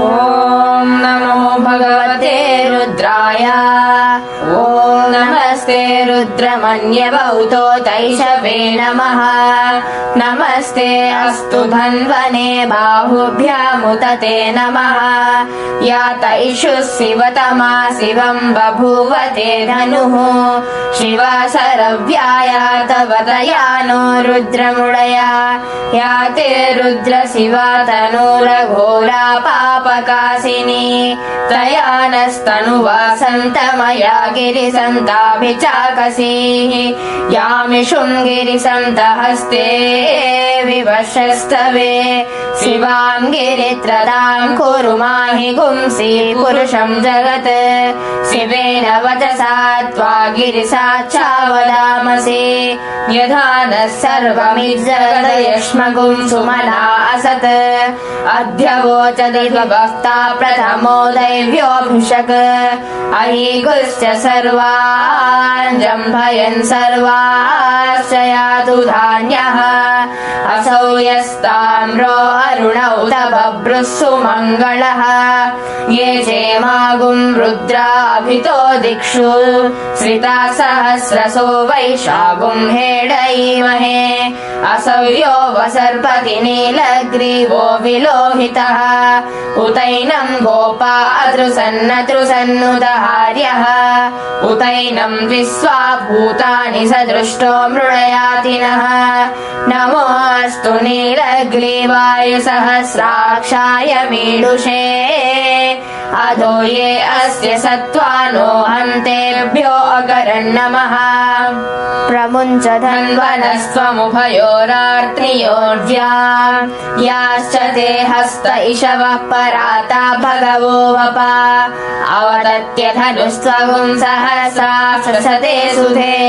ॐ नमो भगवते रुद्राय। ॐ नमस्ते रुद्रमन्यवौतो तैषवे नमः। नमस्ते अस्तु धन्वने बाहुभ्यामुत ते नमः। या तैषु शिवतमा शिवं बभूव ते धनुः। शिवा शरव्याया तव तया नो रुद्रमुडया। या ते रुद्र शिवा तनूरघोरा पापकाशिनी। तया नस्तनुवा सन्तमया गिरिसन्ताभिचाकसीः। यामिषुं गिरिसन्तहस्ते विवशस्तवे। शिवां गिरित्रदां कुरु माहि गुंसि पुरुषं जगत्। शिवेन वचसा त्वा गिरिसाक्षावदामसि। यथा नः सर्वमिज्जगदयश्मगुं सुमना असत्। अध्यवोचदिवक्ता प्रथमो दैव्योऽभिषक्। अहीगुश्च सर्वान् जम्भयन् सर्वाश्च यातु धान्यः। असौ यस्ताम्रो अरुणौ तबभ्रुः सुमङ्गलः। ये चेमागुं रुद्राभितो दिक्षु। श्रिता सहस्रसो वैशागुं हेडयीमहे। असौ यो वसर्पति नीलग्रीवो विलोहितः। उतैनं गोपा अतृसन्नतृसन्नुदहार्यः। उतैनं विश्वा भूतानि सदृष्टो मृडयातिनः। नमोऽस्तु नीलग्रीवाय सहस्राक्षाय मीडुषे। अधो ये अस्य सत्त्वानो हन्तेभ्यो अकरन्नमः। प्रमुञ्च धन्वनस्त्वमुभयोरार्त्रियोर्ज्या। याश्च ते हस्त इषवः पराता भगवो वपा। अवदत्य धनुस्त्वगुं सहस्राक्षसते सुधे।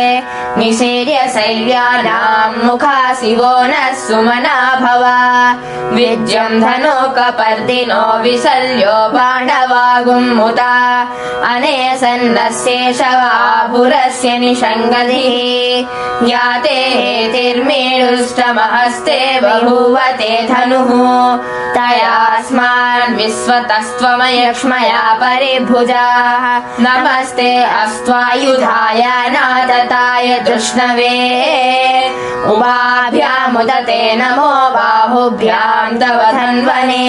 निशीर्य शैव्यानां मुखा शिवो नः सुमना भव। विज्यं धनुकपर्दिनो विशल्यो बाणवागुम्मुता। अनेसन्नस्येषवापुरस्य निषङ्गतिः। याते हेतिर्मीडुष्टमहस्ते बभूव ते धनुः। तयास्मान् विश्वतस्त्वमयक्ष्मया परिभुजाः। नमस्ते अस्त्वायुधाय नादताय तृष्णवे। उभाभ्यामुदते नमो बाहुभ्यां तव धन्वने।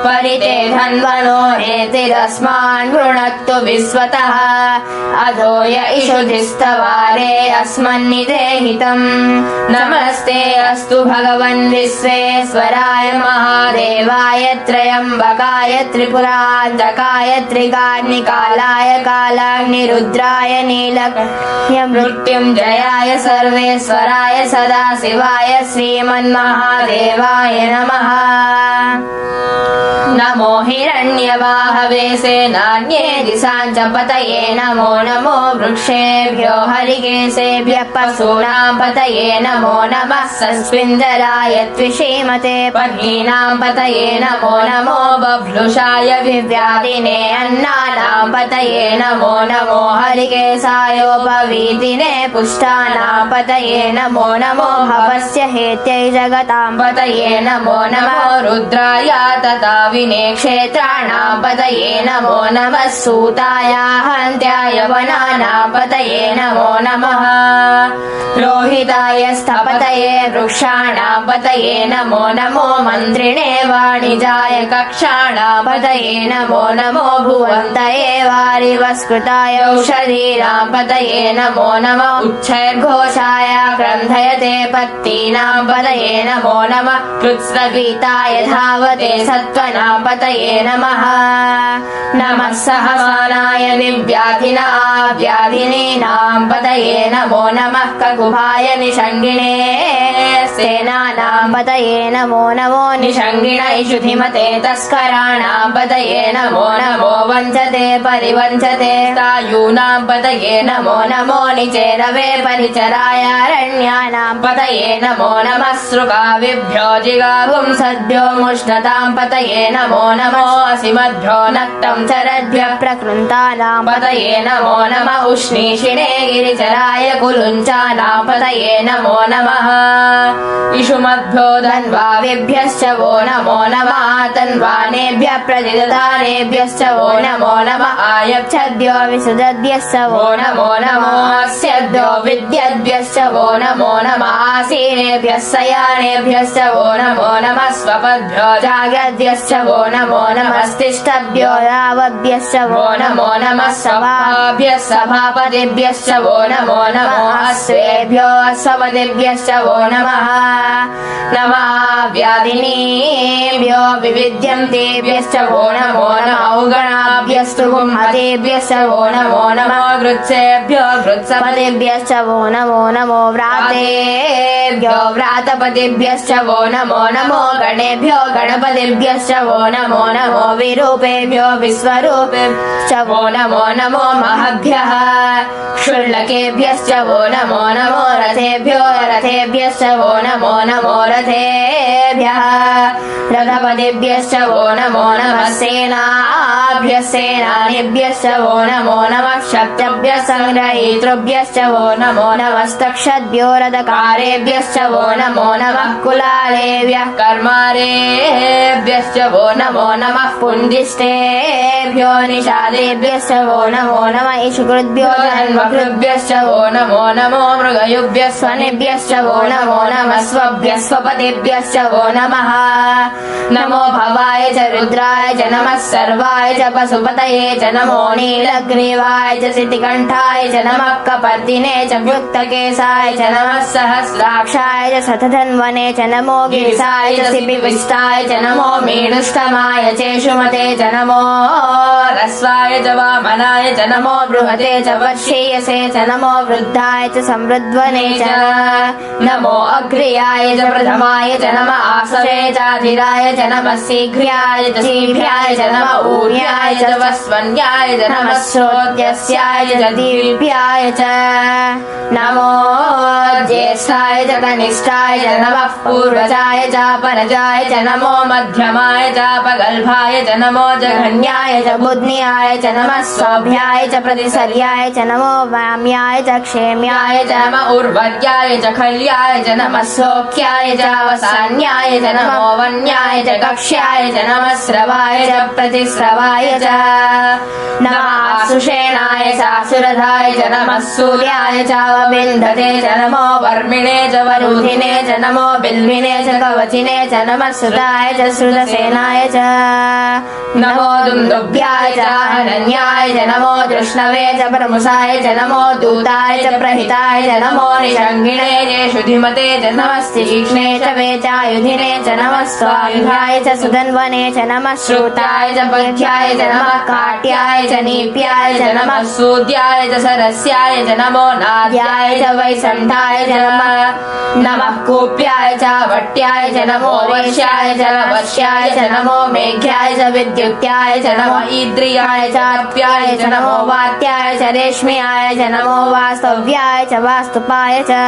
परिते धन्वनो हेतिरस्मान् गृणक्तु विश्वतः। अधो य इषुधिस्तवारे अस्मन्निदेहितम्। नमस्ते अस्तु भगवन् विश्वेश्वराय महादेवाय त्र्यम्बकाय त्रिपुरान्तकाय त्रिकाग्निकालाय कालाग्निरुद्राय नीलकण्ठ्य मृत्युञ्जयाय सर्वेश्वराय सदाशिवाय श्रीमन्महादेवाय नमः। नमो हिरण्यवाहवे सेनान्ये दिशाञ्च पतये। नमो नमो वृक्षेभ्यो हरिकेशेभ्यः पशूनां पतये। नमो नमः सस्विन्दराय त्विषीमते पद्मीनां पतये। नमो नमो बभ्लुषाय विव्याधिने अन्नानां पतये। नमो नमो हरिकेशायोपवीतिने पुष्टानां पतये। नमो नमो भवस्य हेत्यै जगतां पतये। नमो नमो रुद्राय तथा क्षेत्राणां पतये। नमो नमः सूताय हन्त्याय वनानां पतये। नमो नमः रोहिताय स्थपतये वृक्षाणां पतये। नमो नमो मन्त्रिणे वाणिजाय कक्षाणां पतये। नमो नमो भुवन्तये वारिवस्कृताय औषधीनां पतये। नमो नमः उच्छैर्घोषाय क्रन्धयते पत्तीनां पतये। नमो नमः कृत्स्नगीताय धावते सत्त्वनां पतये नमः। नमः सहमानाय व्याधिनीनां पतये। नमो नमः ककुभाय निषङ्गिणे सेनानां पतये। नमो नमो निषङ्गिण इषुधिमते तस्कराणां पतये। नमो नमो वञ्चते परिवञ्चते तायूनां पतये। नमो नमो निचेरवे परिचराय अरण्यानां पतये। नमो नमः सृगाविभ्यो जिगागुं सद्यो मुष्णतां पतये। नमो नमो असिमद्भ्यो नक्तं चरद्भ्यः प्रकृन्तानां पतये नमो नमः उष्णीषिणे गिरिचराय कुलुञ्चानां पतये नमो नमः इषुमद्भ्यो धन्वाविभ्यश्च वो नमो नमः तन्वानेभ्यः प्रतिदधानेभ्यश्च वो नमो नमः आयच्छद्भ्यो विसुदद्भ्यश्च वो नमो नमः अस्यद्भ्यो विद्यद्भ्यश्च वो नमो नमः आसीनेभ्यः शयानेभ्यश्च वो नमो नमः स्वपद्भ्यो जागद्भ्यश्च वो नमो नमः स्तिष्ठभ्यो यावद्भ्यश्च वो नमो नमः सभाभ्यः सभापतिभ्यश्च वो नमो नमः अश्वेभ्यो अश्वपतिभ्यश्च वो नमः नमः व्याधिनीभ्यो विविध्यन्तेभ्यश्च वो नमो नमः औगणाभ्यस्तु गुंहतेभ्यश्च वो नमो नमः गृत्सेभ्यो गृत्सपतिभ्यश्च वो नमो नमो व्रातेभ्यो व्रातपतिभ्यश्च वो नमो नमो गणेभ्यो गणपतिभ्यश्च वो नमो नमो विरूपेभ्यो विश्वरूपेभ्यश्च वो नमो नमो महभ्यः क्षुल्लकेभ्यश्च वो नमो नमो रथेभ्यो रथेभ्यश्च वो नमो नमो रथेभ्यः रथपतिभ्यश्च वो नमो नमः सेनाभ्यः सेनानिभ्यश्च वो नमो नमः शक्तभ्यः संग्रहीतृभ्यश्च वो नमो नमस्तक्षद्भ्यो रथकारेभ्यश्च वो नमो नमः कुलालेभ्यः कर्मारेभ्यश्च वो नमो नमः पुण्डिष्टेभ्यो निषादेभ्यश्च वो नमो नमः इषुकृद्भ्यो जन्मकृद्भ्यश्च वो नमो नमो मृगयुभ्यः स्वनेभ्यश्च वो नमो नमः स्वभ्यः स्वपतिभ्यश्च वो नमः नमो भवाय च रुद्राय च नमः सर्वाय च पशुपतये च नमो नीलग्रीवाय च सिद्धिकण्ठाय च नमः कपर्दिने च वृत्तकेशाय च नमः सहस्राक्षाय च शतधन्वने च नमो गिरिसाय च शिबिविष्टाय च नमो मीडुष्टमाय चेषुमते च नमो रस्वाय च वामनाय च नमो बृहते च वर्षीयसे च नमो वृद्धाय च समृद्ध्वने च नमो अग्र्याय च प्रथमाय च नमः आसवे चाधिराय च नमः शीघ्र्याय च शीघ्र्याय च नमः ऊर्याय च वस्वन्याय च नमः श्रोत्यस्याय च दीर्घ्याय च नमो ज्येष्ठाय च कनिष्ठाय च नमः पूर्वजाय च परजाय च नमो मध्यमाय च पगल्भाय च नमो जघन्याय च बुध्न्याय च नमः स्वाभ्याय च प्रतिसर्याय च नमो वाम्याय च क्षेम्याय च नमः उर्वर्याय च खल्याय च नमः सौख्याय च अवसान्याय च नमो वन्याय च कक्ष्याय च नमः स्रवाय च प्रतिस्रवाय च नमः आशुषेणाय च आसुरधाय च नमः सूर्याय च अवबिन्धते च नमो वर्मिणे च वरुधिने च नमो बिल्विने च कवचिने च नमः सुताय च श्रुतसेनाय च नमो दुन्दुभ्याय च हरण्याय च नमो दृष्णवे च प्रमुषाय च नमो दूताय च प्रहिताय च नमो निषङ्गिणे च शुधिमते च नमः तीक्ष्णे च वेचायुधिने च नमः स्वायुधाय च सुधन्वने च नमः श्रुताय च पथ्याय च नमः काट्याय च नीप्याय च नमः सूद्याय च सरस्याय च नमो नाद्याय च वैसन्धाय च नमः कूप्याय च वट्याय च नमो वर्ष्याय च वर्ष्याय च नमो मेघ्याय च विद्युत्याय च नमो ईद्रियाय च अर्प्याय च नमो वात्याय च रेश्म्याय च नमो वास्तव्याय च वास्तुपाय च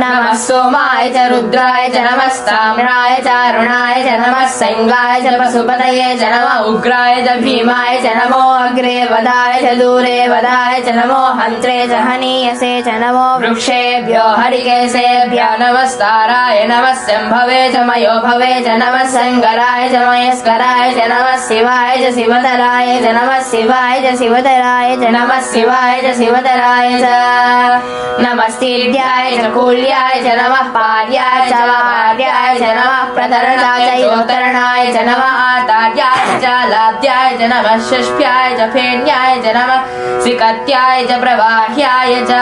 नमः सोमाय च रुद्राय च नमस्ताम्राय च अरुणाय च नमः सैङ्गाय च पशुपतये च नमः उग्राय च भीमाय च नमो अग्रे वदाय च दूरे वदाय च नमो हन्त्रे च हनीयसे च नमो वृक्षेभ्यो हरिकेशेभ्यो नमस्ताराय नमः शम्भवे च मयो भवे च नमः सङ्गराय च मयस्कराय च नमः शिवाय च शिवधराय च नमः शिवाय च शिवधराय च नमः शिवाय च शिवधराय च नमस्तीर्याय च कूल्याय च नमः पार्याय च वार्याय च नमः प्रतरणाय च योतरणाय च नमः आतार्याय च लाद्याय च नमः षष्ठ्याय च फेण्याय च नमः सिकत्याय च प्रवाह्याय च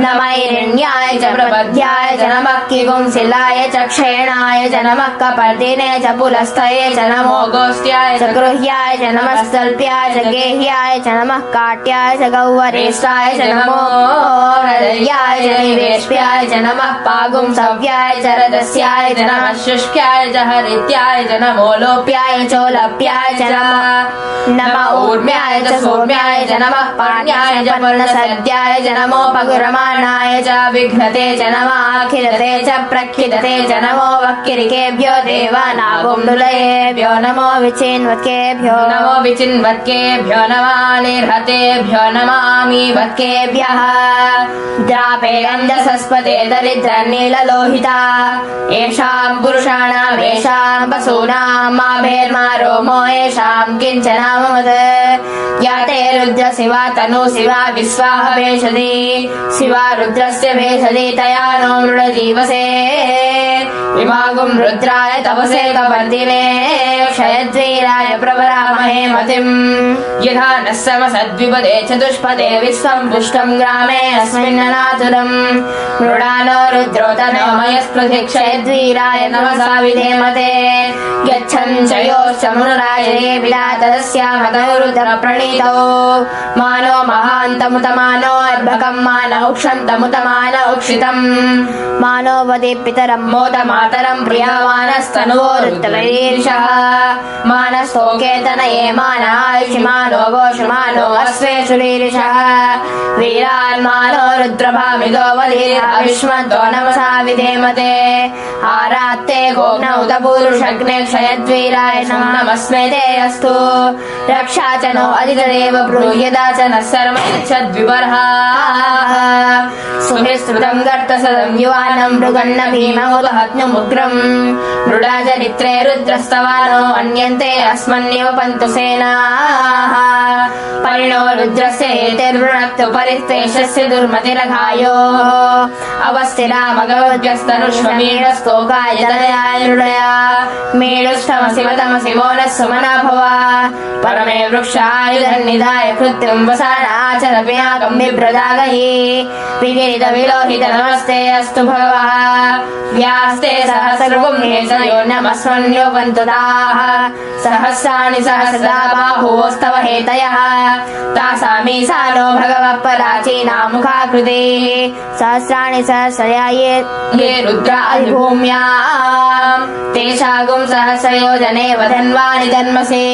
नमः हिरण्याय च प्रबध्याय च नमः किगुंसिलाय च क्षेणाय च नमः कपर्दिने च पुलस्थये च नमो गोष्ट्याय च गृह्याय च नमः स्तल्प्याय च गेह्याय च नमः काट्याय च गौवरेष्ठाय च नमो हृदयाय च निवेश्याय च नमः पागुंसव्याय च रजस्याय च नमः शुष्क्याय च हरित्याय च नमो लोप्याय चोलप्याय च नमः ऊर्म्याय च सौम्याय च नमः पाण्याय च पर्णसद्याय च नमो पगुरमाणाय च विघ्नते च नमः आखिरते च प्रखिदते च नमो वक्किरिकेभ्यो देवानागुंडुलयेभ्यो नमो विचिन्वत्केभ्यो नमो विचिन्वत्केभ्यो नमः निर्हतेभ्यो नमामि वत्केभ्यः द्रापे अन्धसस्पते दरिद्रनीललोहिता येषां पुरुषाणाम् येषां पशूनां माभेर्मा रोमो येषां किञ्चनामवत् या ते रुद्र शिवा तनु शिवा विश्वाह भेषति शिवा रुद्रस्य भेषति तया नो मृडजीवसे विभागुं रुद्राय तपसे कपर्दिने क्षयद्वीराय प्रवरामहे मतिम् यथा नः समसद्विपदे चतुष्पदे विश्वं पुष्टं ग्रामे अस्मिन्ननातुरम् मृडानो रुद्रो तनोमयस्पृथि क्षयद्वीराय नमसा विधेमते गच्छन् चयोश्च मुनुराजये विदातदस्यामतौ रुद्रप्रणीतौ मानो महान्तमुतमानो अर्भकम् मानौक्षन्तमुतमानौक्षितम् मानो वदे पितरं मोदमातरं प्रियमानस्तनुवो रुद्रवीर्षः मानस्तोकेतनये मानायुषिमानो गोषुमानो अश्वेषु वीर्षः वीरान्मानो रुद्रभामिदो वधीराविष्मतो नमसा विधेमते आरात्ते गोग्नौत पूरुषग्ने क्षयद्वीराय नमस्मे ते अस्तु रक्षा च नो अधितदेव ब्रूह्यदा च नः सर्वच्छद्विबर्हाः सुभिस्तृतं गर्तसदं युवानं मृगन्न भीममुदहत्नुमुग्रम् मृडाचरित्रे रुद्रस्तवानो अन्यन्ते अस्मन्निव पन्तु सेनाः परिणो रुद्रस्य हेतिर्वृणक्तु परिस्तेषस्य दुर्मतिरघायो अवस्थिरामगवद्व्यस्तनुष्वमीढस्तोकाय ददयाय मृडया मेढुष्टमसि वतमसि वो नः सुमना भव परमे वृक्षायुधन्निधाय कृत्युं वसानाचरपिनाकं बिभ्रदागहि विगिरितविलोहित नमस्ते अस्तु भगवः व्यास्ते सहस्रगुं हेतयो नमस्मन्यो पन्तु ताः सहस्राणि सहस्रदा बाहुवोस्तव हेतयः तासामीशानो भगवः पराचीनामुखाकृतिः सहस्राणि सहस्रया ये रुद्रा अधिभूम्याम् तेषागुं सहस्रयोजने वधन्वानि जन्मसि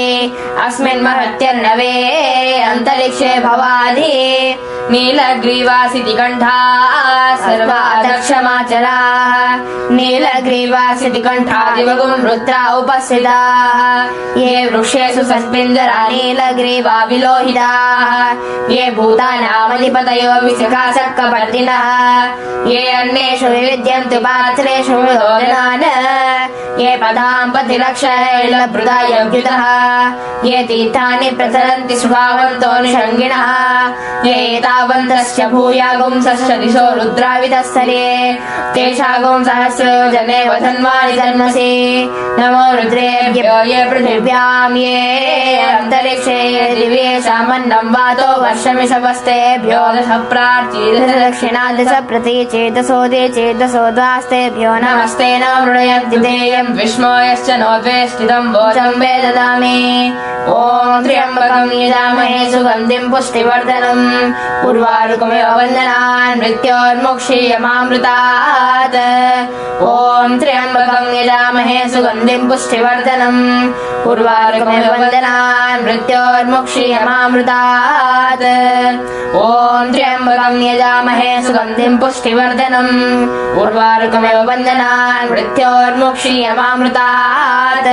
अस्मिन् महत्यर्णवे अन्तरिक्षे भवाधि नीलग्रीवासिति कण्ठा सर्वा दक्षमाचराः नीलग्रीवासिति कण्ठादिवगुं रुद्रा उपस्थिताः ये वृक्षेषु सस्पिञ्जरा नीलग्रीवा विलोहिताः ये भूतानामधिपतयो विशिखासक्कपर्दिनः ये अन्येषु विविद्यन्तु पात्रेषु विलोचनान् ये पदां पतिरक्षरैर्लभृता योग्युतः ये तीर्थानि प्रचरन्ति सुभावन्तो निषङ्गिणः ये एतावन्तस्य भूयागुंसश्च दिशो रुद्रावितस्तरे तेषागुं सहस्रयोजने वधन्वानि जन्मसि नमो रुद्रेभ्यो ये पृथिव्यां ये अन्तरिक्षे ये दिव्येषामन्नं वातो वर्षमिषवस्तेभ्यो दश प्रार्ची दश दक्षिणा दश प्रति चेतसो दे चेतसो द्वास्तेभ्यो नमस्ते न मृडयद्वितेयं विष्णो यश्च नो द्वेष्टितं वोचं वेददामि ॐ त्र्यम्बकं यजामहे सुगन्धिं पुष्टिवर्धनम् उर्वारुकमिव वन्दनान् मृत्योर्मुक्षीयमामृतात् ॐ त्र्यम्बकं यजामहे सुगन्धिं पुष्टिवर्धनम् उर्वारुकमिव वन्दनान् मृत्योर्मुक्षीयमामृतात् ॐ त्र्यम्बकं यजामहे सुगन्धिं पुष्टिवर्धनम् उर्वारुकमिव वन्दनान् मृत्योर्मुक्षीयमामृतात्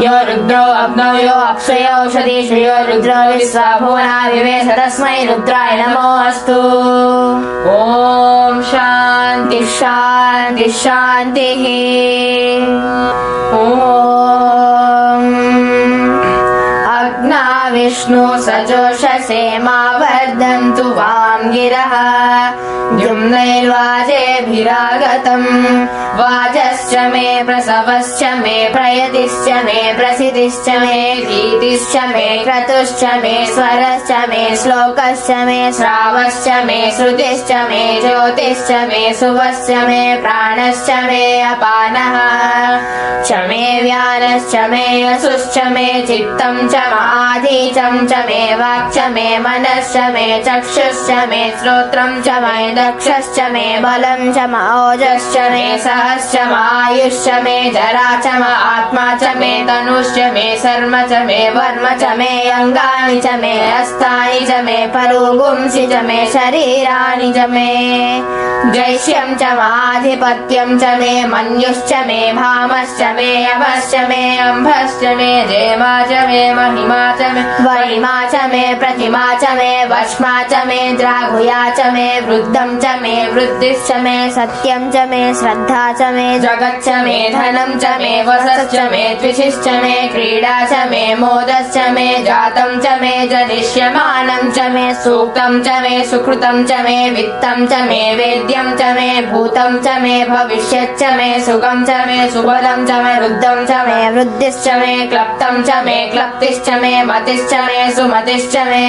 यो रुद्रो अग्नौ यो अक्षयो औषधीषु यो रुद्रो विश्वा भुवना विवेश तस्मै रुद्राय नमो अस्तु ॐ शान्ति शान्ति शान्तिः ॐ अग्ना विष्णु सजोषसे मा वर्धन्तु वां गिरः द्युम्नैर्वाजेभिरागतम् वाजश्च मे प्रसवश्च मे प्रयतिश्च मे प्रसिद्धिश्च मे गीतिश्च मे क्रतुश्च मे स्वरश्च मे श्लोकश्च मे श्रावश्च मे श्रुतिश्च मे ज्योतिश्च मे सुवश्च मे प्राणश्च मे अपानः च मे व्यानश्च मे यशुश्च मे चित्तं च महाधीचं च मे वाक्च मे मनश्च मे चक्षुश्च मे श्रोत्रं च मे दक्षश्च मे बलं च ओजश्च मे सहश्च आयुश्च मे जरा च आत्मा च मे तनुश्च मे शर्म च मे वर्म च मे अङ्गानि च मे हस्तानि च मे परुगुंसि च मे शरीराणि च मे जैष्यं च माधिपत्यं च मे मन्युश्च मे भामश्च मे अभश्च मे अम्भश्च मे जेमा च मे महिमा च मे वरिमा च मे प्रतिमा च मे वश्मा च मे द्राघुया च मे वृद्धं च मे वृद्धिश्च मे सत्यं च मे श्रद्धा च मे जगच्च मे धनं च मे वसश्च मे द्विषिश्च मे क्रीडा च मे मोदश्च मे जातं च मे जनिष्यमानं च मे सूक्तं च मे सुकृतं च मे वित्तं च मे वेद्यं च मे भूतं च मे भविष्यच्च मे सुखं च मे सुबलं च मे वृद्धं च मे वृद्धिश्च मे क्लप्तं च मे क्लप्तिश्च मे मतिश्च मे सुमतिश्च मे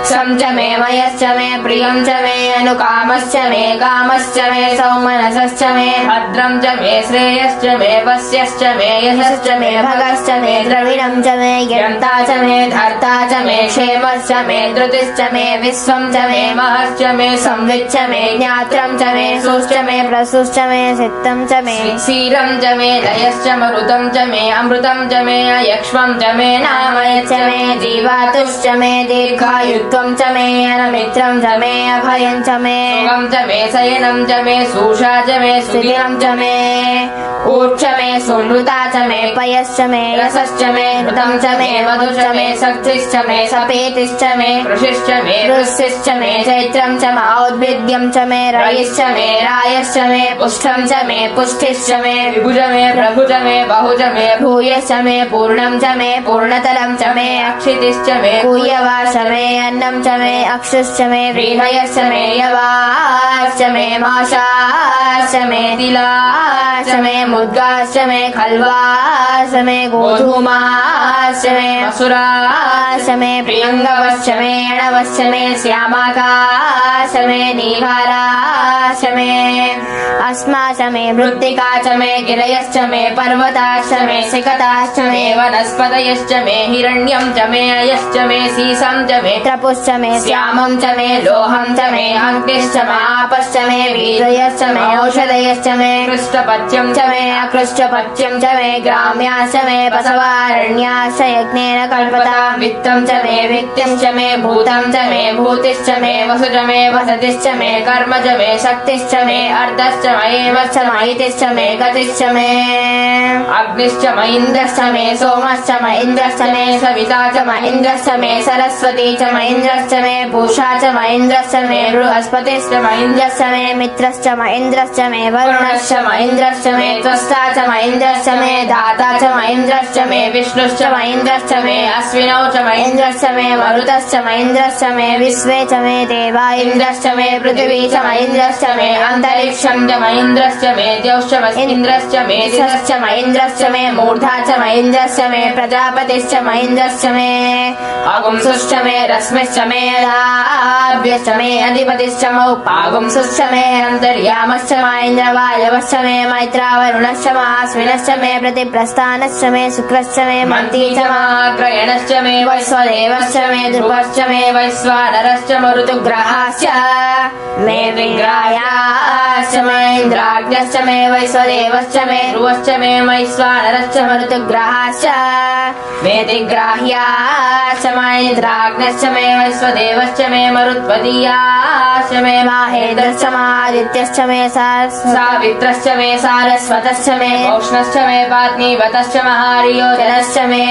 सं च मे मयश्च मे प्रियं च मे अनुकामश्च मे कामश्च मे सौमनसश्च मे भद्रं च मे श्रेयश्च मे वस्यश्च मे यशश्च मे भगश्च मे द्रविणं च मे यन्ता च मे धर्ता च मे क्षेमश्च मे धृतिश्च मे विश्वं च मे महश्च मे संविच्च मे ज्ञात्रं च मे सुश्च मे प्रसुश्च मे सिद्धं च मे क्षीरं च मे लयश्च मरुतं च मे अमृतं च मे यक्ष्मं च मे नामयश्च मे जीवातुश्च मे दीर्घायुत्वं च मे अनमित्रं च मे अभयं च मे सुखं च मे शयनं च मे सूषा च मे सुदिनं च मे ऊर्च मे सुनृता च मे पयश्च मे रसश्च मे हृतं च मे मधु च मे शक्तिश्च मे सपेतिश्च मे कृषिश्च मे वृष्टिश्च मे चैत्रं च औद्भिद्यं च मे रयिश्च मे रायश्च मे पुष्टं च मे पुष्टिश्च मे विभुज मे प्रभुज मे बहुज मे भूयश्च मे पूर्णं च मे पूर्णतलं च मे अक्षितिश्च मे कूयवाश्च मे अन्नं च मे अक्षुश्च मे व्रीहयश्च मे यवाश्च मे माशाश्च मे तिलाश्च मे मुद्गाश्च मे खल्वाश्च मे गोधूमाश्च मे मसुराश्च मे प्रियङ्गवश्च मे अणवश्च मे श्यामाकाश्च मे नीहाराश्च मे अस्माश्च मे मृत्तिका च मे गिरयश्च मे पर्वताश्च मे सिकताश्च मे वनस्पतयश्च मे हिरण्यं च मे अयश्च मे सीसं च मे त्रपुश्च मे श्यामं च मे लोहं च मे अग्निश्च मापश्च मे वीर्यश्च मे औषधयश्च मे कृष्टपत्यं च मे अकृष्टपत्यं च मे ग्राम्याश्च मे बसवारण्याश्च यज्ञेन कल्पता वित्तं च मे वित्तिं च मे भूतं च मे भूतिश्च मे वसुज मे वसतिश्च मे कर्म च मे शक्तिश्च मे अर्धश्च मयेवश्च महितिश्च मे गतिश्च मे अग्निश्च महीन्द्रश्च मे सोमश्च महीन्द्रश्च मे सविता च महीन्द्रश्च मे सरस्वती च महीन्द्रश्च मे पूषा च महीन्द्रश्च मे बृहस्पतिश्च महीन्द्रश्च मे मित्रश्च महीन्द्रश्च मे वरुणश्च महीन्द्रश्च मे त्वष्टा च महीन्द्रश्च मे दाता च महीन्द्रश्च मे विष्णुश्च महीन्द्रश्च मे अश्विनौ च महीन्द्रश्च मे मरुतश्च महीन्द्रश्च मे विश्वे च मे देवा इन्द्रश्च मे पृथिवी च महीन्द्रश्च मे अन्तरिक्षं च महीन्द्रश्च मे द्यौश्च महीन्द्रश्च मे दिशश्च महीन्द्रश्च मे मूर्धा च महीन्द्रश्च मे प्रजापतिश्च महीन्द्रश्च मे अगुंसुश्च मे रश्मिश्च मे अदाभ्यश्च मे अधिपतिश्च मौपागुंसुश्च मे अन्तर्यामश्च महेन्द्रवायवश्च मे मैत्रावरुणश्च महाश्विनश्च मे प्रतिप्रस्थानश्च मे शुक्रश्च मे मन्ती च महाग्रयणश्च मे वैश्वदेवश्च मे ध्रुवश्च मे वैश्वानरश्च मरुतुग्रहाश्च मे विग्राह्याश्च मे इन्द्राग्न्यश्च मे वैश्वदेवश्च मे ध्रुवश्च मे वैश्वानरश्च मरुतुग्रहाश्च मे दिग्राह्याश्च मे इन्द्राग्न्यश्च मे वैश्वदेवश्च मे मरुत्पदीयाश्च मे माहेन्द्रश्च महादित्यश्च मे सावित्रश्च मे सारस्वतश्च मे औष्णश्च मे पात्नीवतश्च महारियोजनश्च मे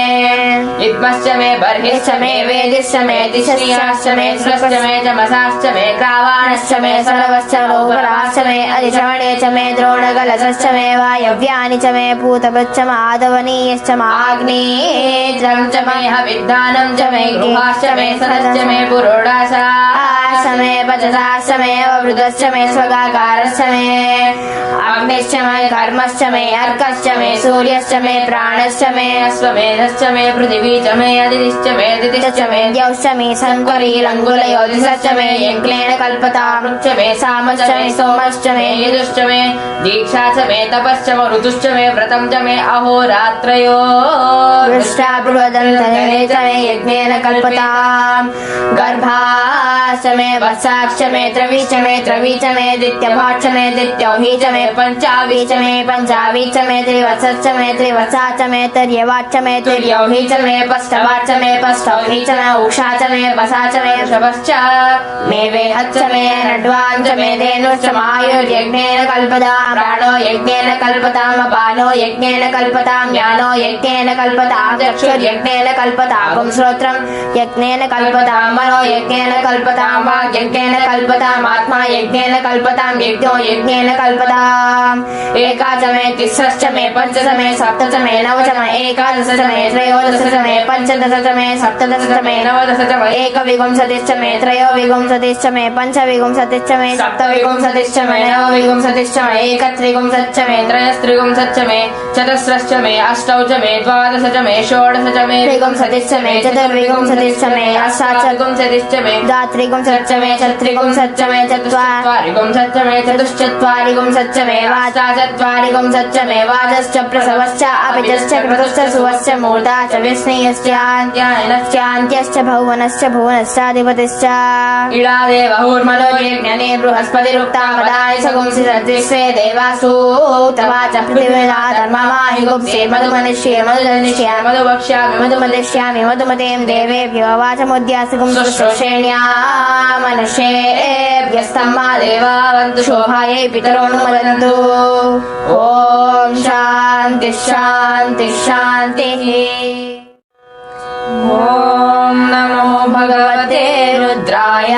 विद्मश्च मे बर्हिश्च मे वेदिश्च मे दिशश्च मे श्रश्च मे चमसाश्च मे क्रावाणश्च मे सर्वश्च लोकराश्च मे अधिश्रवणे च मे द्रोणकलशश्च मे वायव्यानि च मे पूतपश्च माधवनीयश्च माग्नेत्रं च मे हविद्धानं च मे गुहाश्च मे सदश्च मे पुरोडाशाश्च मे पचसाश्च मे अवृतश्च मे स्वगाकारश्च मे अग्निश्च मे कर्मश्च मे अर्कश्च मे सूर्यश्च मे प्राणश्च मे अश्वमेधश्च मे पृथिवी च मे अदितिश्च मे दितिश्च मे द्यौश्च मे शङ्करीलङ्गुलयोधिश्च मे यज्ञेन कल्पतामृश्च मे सामश्च मे सोमश्च मे यजुश्च मे दीक्षा च मे तपश्च मे ऋतुश्च मे व्रतं च मे अहोरात्रयो दृष्टा बृहदन्तरे च मे यज्ञेन कल्पताम् गर्भाश्च मे वत्साश्च मे त्रवी च मे दित्यभाश्च मे दित्यौही च मे पञ्चावी च मे त्रिवत्सश्च मे त्रिवत्सा च मे तर्यवाच्च मे तिर्यौही च मे पष्टवाच्च मे पष्टौही च मे उषा च मे वसा च मे वृषभश्च मे वेहच्च मे नड्वाञ्च मे धेनुश्च मायुर्यज्ञेन कल्पताम् प्राणो यज्ञेन कल्पताम् अपानो यज्ञेन कल्पताम् ज्ञानो यज्ञेन कल्पताम् चक्षुर्यज्ञेन कल्पताम् श्रोत्रम् यज्ञेन कल्पताम् मनो यज्ञेन कल्पताम् वाक् यज्ञेन कल्पताम् आत्मा यज्ञेन कल्पताम् यज्ञो यज्ञेन कल्पताम् एका च मे तिस्रश्च मे पञ्च च मे सप्त च मे नव च मे एकादश च मे त्रयोदश च मे पञ्चदश च मे सप्तदश च मे नवदश च मे एकविंशतिश्च मे त्रयोविंशतिश्च मे पञ्चविंशतिश्च मे सप्तविंशतिश्च मे नवविंशतिश्च मे एकत्रिंशच्च मे त्रयस्त्रिंशच्च मे चतुस्रश्च मे अष्टौ च मे द्वादश च मे षोडश च मे त्रिंशतिश्च मे चतुर्विंशतिश्च मे अष्टाविंशतिश्च मे द्वात्रिंशच्च मे चत्रिंशच्च मे चत्वारिंशच्च मे चतुश्चत्वारिंशच्च मे वाचाचत्वारिंशच्च मे वाजश्च प्रसवश्च अपिजश्च क्रतुश्च सुवश्च मूर्धा च विस्मयश्चान्त्यश्च भुवनश्च भुवनश्चाधिपतिश्च इळादेवहुर्मनोर्यज्ञने बृहस्पतिरुक्ता मदानि सगुंसि सद्विश्वे देवासु तवाच पृथिव्या धर्ममाहि गुंसे मधुमनिष्ये मधुजनिष्ये मधुवक्ष्यामि मधुमदिष्यामि मधुमतीं देवेभ्यो वाचमुद्यासि गुंसुश्रेण्या मनुष्येभ्यस्तम्मा देवावन्तु शोभायै पितरोऽनुमोदन्तु ॐ शान्ति शान्ति शान्तिः ॐ नमो भगवते रुद्राय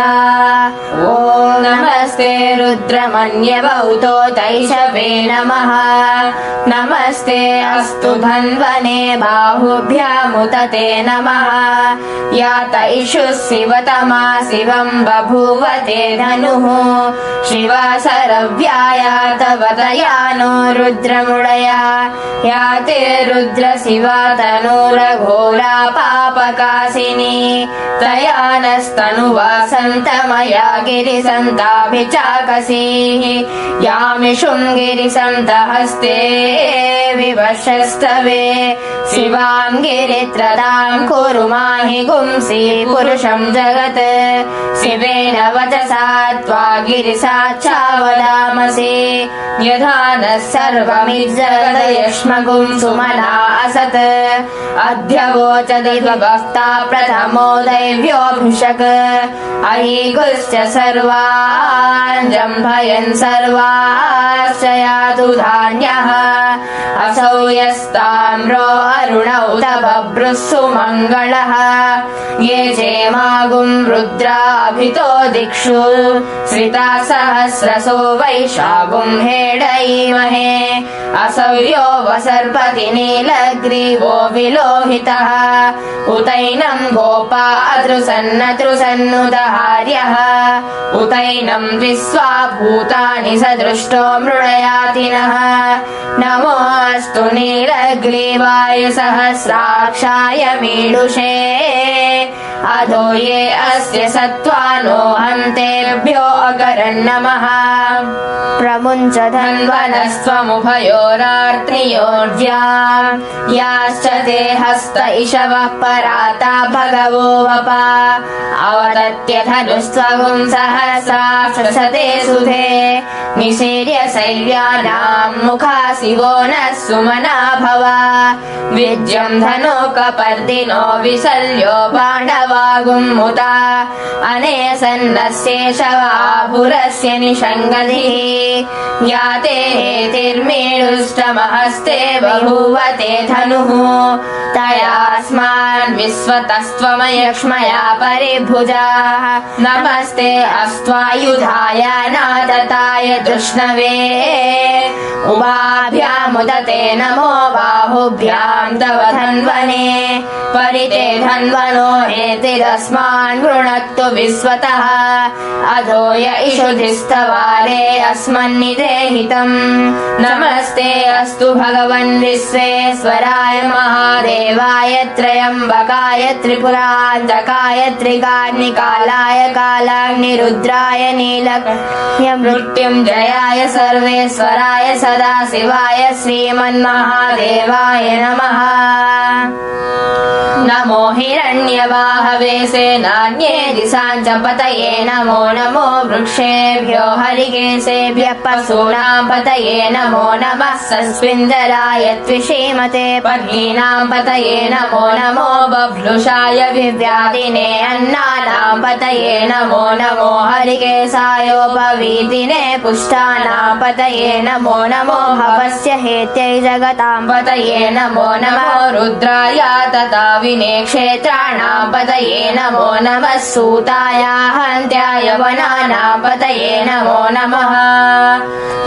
ॐ नमस्ते रुद्रमन्यभूतो तैषवे नमः नमस्ते अस्तु धन्वने बाहुभ्यामुत ते नमः या तैषु शिवतमा शिवं बभूव ते धनुः शिवा सरव्याया तव दयानो रुद्रमुडया या ते रुद्र शिवा तनूरघोरा पापकाशिनी तया नस्तनुवा सन्तमया गिरिसन्ताभिचाकसीः यामिषुं गिरिसन्तहस्ते विवशस्तवे शिवां गिरित्रदां कुरु माहि गुंसि पुरुषं जगत् शिवेन वचसा त्वा गिरिसाक्षावदामसि यथा नः सर्वमिज्जगदयश्मगुं सुमना असत् अध्यवोचति भक्ता प्रथमो दैव्योऽभिषक् अहीगुश्च सर्वान् जम्भयन् सर्वाश्च यातु धान्यः असौ यस्ताम्रो अरुणौ तबभ्रुः सुमङ्गलः ये चेमागुं रुद्राभितो दिक्षु श्रिता सहस्रसो वैशागुं हेडयीमहे असौ यो वसर्पति नीलग्रीवो विलोहितः उतैनं गोपा अतृसन्नतृसन्नुदहार्यः उतैनं विश्वा भूतानि सदृष्टो मृडयातिनः नमोऽस्तु नीलग्रीवाय सहस्राक्षाय मीडुषे अधो ये अस्य सत्त्वानो हन्तेभ्यो अकरन्नमः प्रमुञ्च धन्वनस्त्वमुभयोरार्त्रियोर्ज्या याश्च ते हस्त इषवः पराता भगवो वपा अवदत्य धनुस्त्वगुं सहसा शशते सुधे निशीर्य शैव्यानां मुखा शिवो नः सुमना भव विद्यं धनुकपर्दिनो विशल्यो बाणव वागुम्मुत अनेसन्नस्येषवाभुरस्य निषङ्गधिः याते हेतिर्मेणुष्टमहस्ते बभूवते धनुः तयास्मान् विश्वतस्त्वमयक्ष्मया परिभुजाः नमस्ते अस्त्वायुधाय नादताय कृष्णवे उभाभ्यामुदते नमो बाहुभ्यां तव धन्वने परिते धन्वनो हेतिरस्मान् गृणक्तु विश्वतः अधो य इषुधिस्तवाले अस्मन्निदेहितम् नमस्ते अस्तु भगवन् विश्वेश्वराय महादेवाय त्र्यम्बकाय त्रिपुरान्तकाय त्रिकाग्निकालाय कालाग्निरुद्राय नीलकण्ठ्य मृत्युञ्जयाय सर्वेश्वराय सदाशिवाय श्रीमन्महादेवाय नमः नमो हिरण्यवाहवे सेनान्ये दिशाञ्च पतये नमो नमो वृक्षेभ्यो हरिकेशेभ्यः पशूनां पतये नमो नमः संस्विन्दराय त्विषीमते पद्मीनां पतये नमो नमो बभ्लुषाय विव्याधिने अन्नानां पतये नमो नमो हरिकेशायोपवीतिने पुष्टानां पतये नमो नमो भवस्य हेत्यै जगतां पतये नमो नमो रुद्राय तथा विने क्षेत्राणां पतये नमो नमः सूताय हन्त्याय वनानां पतये नमो नमः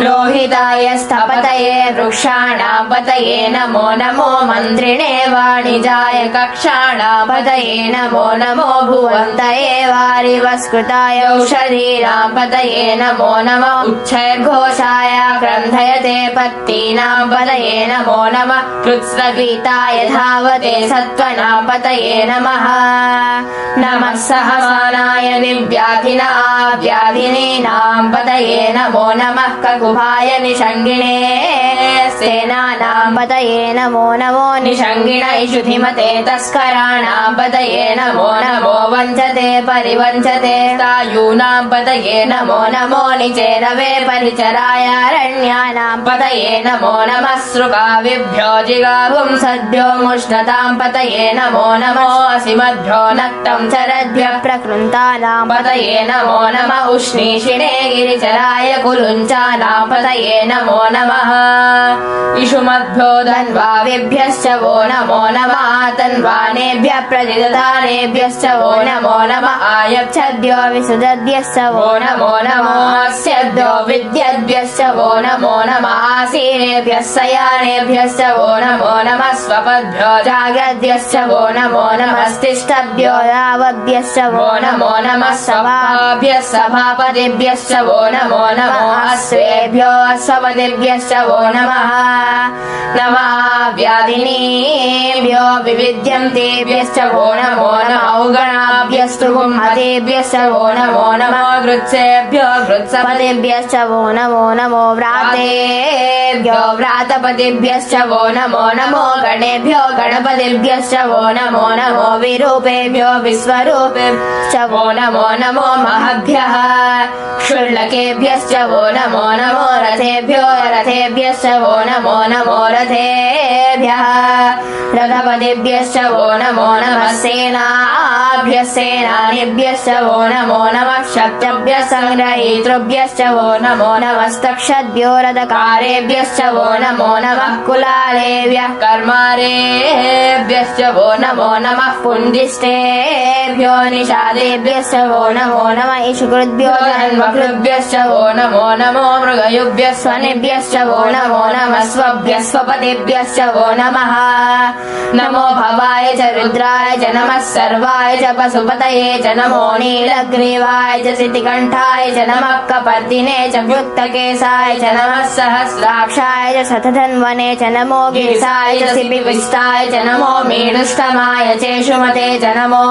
लोहिताय स्थपतये वृक्षाणां पतये नमो नमो मन्त्रिणे वाणिजाय कक्षाणां पतये नमो नमो भुवन्तये वारिवस्कृताय औषधीनां पतये नमो नमः उच्छैर्घोषाय ग्रन्थयते पत्तीनां पतये नमो नमः कृत्स्नगीताय धावते सत्त्वनां पतये नमः नमः सहमानाय व्याधिनीनां पतये नमो नमः ककुभाय निषङ्गिणे सेनानां पतये नमो नमो निषङ्गिण इषुधिमते तस्कराणां पतये नमो नमो वञ्चते परिवञ्चते तायूनां पतये नमो नमो निचेरवे परिचरायारण्यानां पतये नमो नमः सृगाविभ्यो जिगापुंसद्भ्यो मुष्णतां पतये नमो नमो असिमद्भ्यो नक्तं चरद्भ्यः प्रकृन्तानां पतये नमो नमः उष्णीषिणे गिरिचराय कुलुञ्चानां पतये नमो नमः इषुमद्भ्यो धन्वाविभ्यश्च वो नमो नमः तन्वानेभ्यः प्रतिदधानेभ्यश्च वो नमो नमः आयच्छद्भ्यो विसुदद्भ्यश्च वो नमो नमः अस्यभ्यो विद्यद्भ्यश्च वो नमो नमः आसीनेभ्यः शयानेभ्यश्च वो नमो नमः स्वपद्भ्यो जाग्रद्भ्यश्च वो नमो नमः स्तिष्ठभ्यो यावद्भ्यश्च वो नमो नमः सभाभ्यः सभापतिभ्यश्च वो नमो नमः अश्वेभ्यो अश्वपतिभ्यश्च वो नमः नमः व्याधिनीभ्यो विविध्यन्तेभ्यश्च वो नमो नमः औगणाभ्यस्तु गुंहतेभ्यश्च वो नमो नमः गृत्सेभ्यो गृत्सपतिभ्यश्च वो नमो नमो व्रातेभ्यो व्रातपतिभ्यश्च वो नमो नमो गणेभ्यो गणपतिभ्यश्च वो नमो नमो विरूपेभ्यो विश्वरूपेभ्यश्च वो नमो नमो महभ्यः क्षुल्लकेभ्यश्च वो नमो नमो रथेभ्यो रथेभ्यश्च वो नमो नमो रथेभ्यः रथपतिभ्यश्च वो नमो नमः सेनाभ्यः सेनानिभ्यश्च वो नमो नमः शक्तिभ्यः संग्रहीतृभ्यश्च वो नमो नमस्तक्षद्भ्यो रथकारेभ्यश्च वो नमो नमः कुलालेभ्यः कर्मारेभ्यश्च वो नमो नमः पुण्डिष्टेभ्यो निषादेभ्यश्च वो नमो नमः इषुकृद्भ्यो जन्मकृद्भ्यश्च वो नमो नमो मृगयुभ्यः स्वनिभ्यश्च वो नमो नमः स्वभ्यः स्वपतिभ्यश्च वो नमः नमो भवाय च रुद्राय च नमः सर्वाय च पशुपतये च नमो नीलग्रीवाय च सितिकण्ठाय च नमः कपर्दिने च व्युक्तकेशाय च नमः सहस्राक्षाय च शतधन्वने च नमो गिरिसाय च शिपिविष्टाय च नमो मीडुष्टमाय चेषुमते च नमो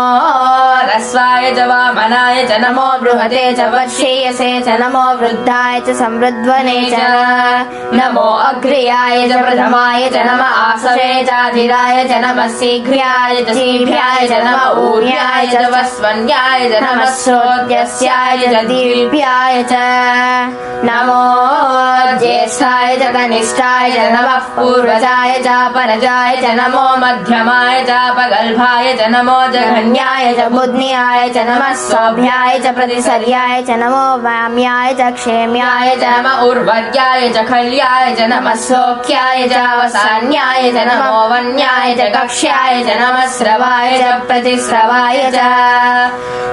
ह्रस्वाय च वामनाय च नमो बृहते च वत्सेयसे च नमो वृद्धाय च संवृद्ध्वने च नमो अग्र्याय च प्रथमाय च नम आसवे चाधिराय च नमः शीघ्र्याय च शीघ्र्याय च नम ऊर्याय च वस्वन्याय च नमः श्रोत्यस्याय च दीर्घ्याय च नमो ज्येष्ठाय च कनिष्ठाय च नमः पूर्वजाय च परजाय च नमो मध्यमाय च अपगल्भाय च नमो जघन्याय च बुध्न्याय च नमः सौभ्याय च प्रतिसर्याय च नमो वाम्याय च क्षेम्याय च नम उर्वर्याय च खल्याय च नमः सौख्याय च अवसान्याय च नमो वन्याय च कक्ष्याय च नमः स्रवाय च प्रतिस्रवाय च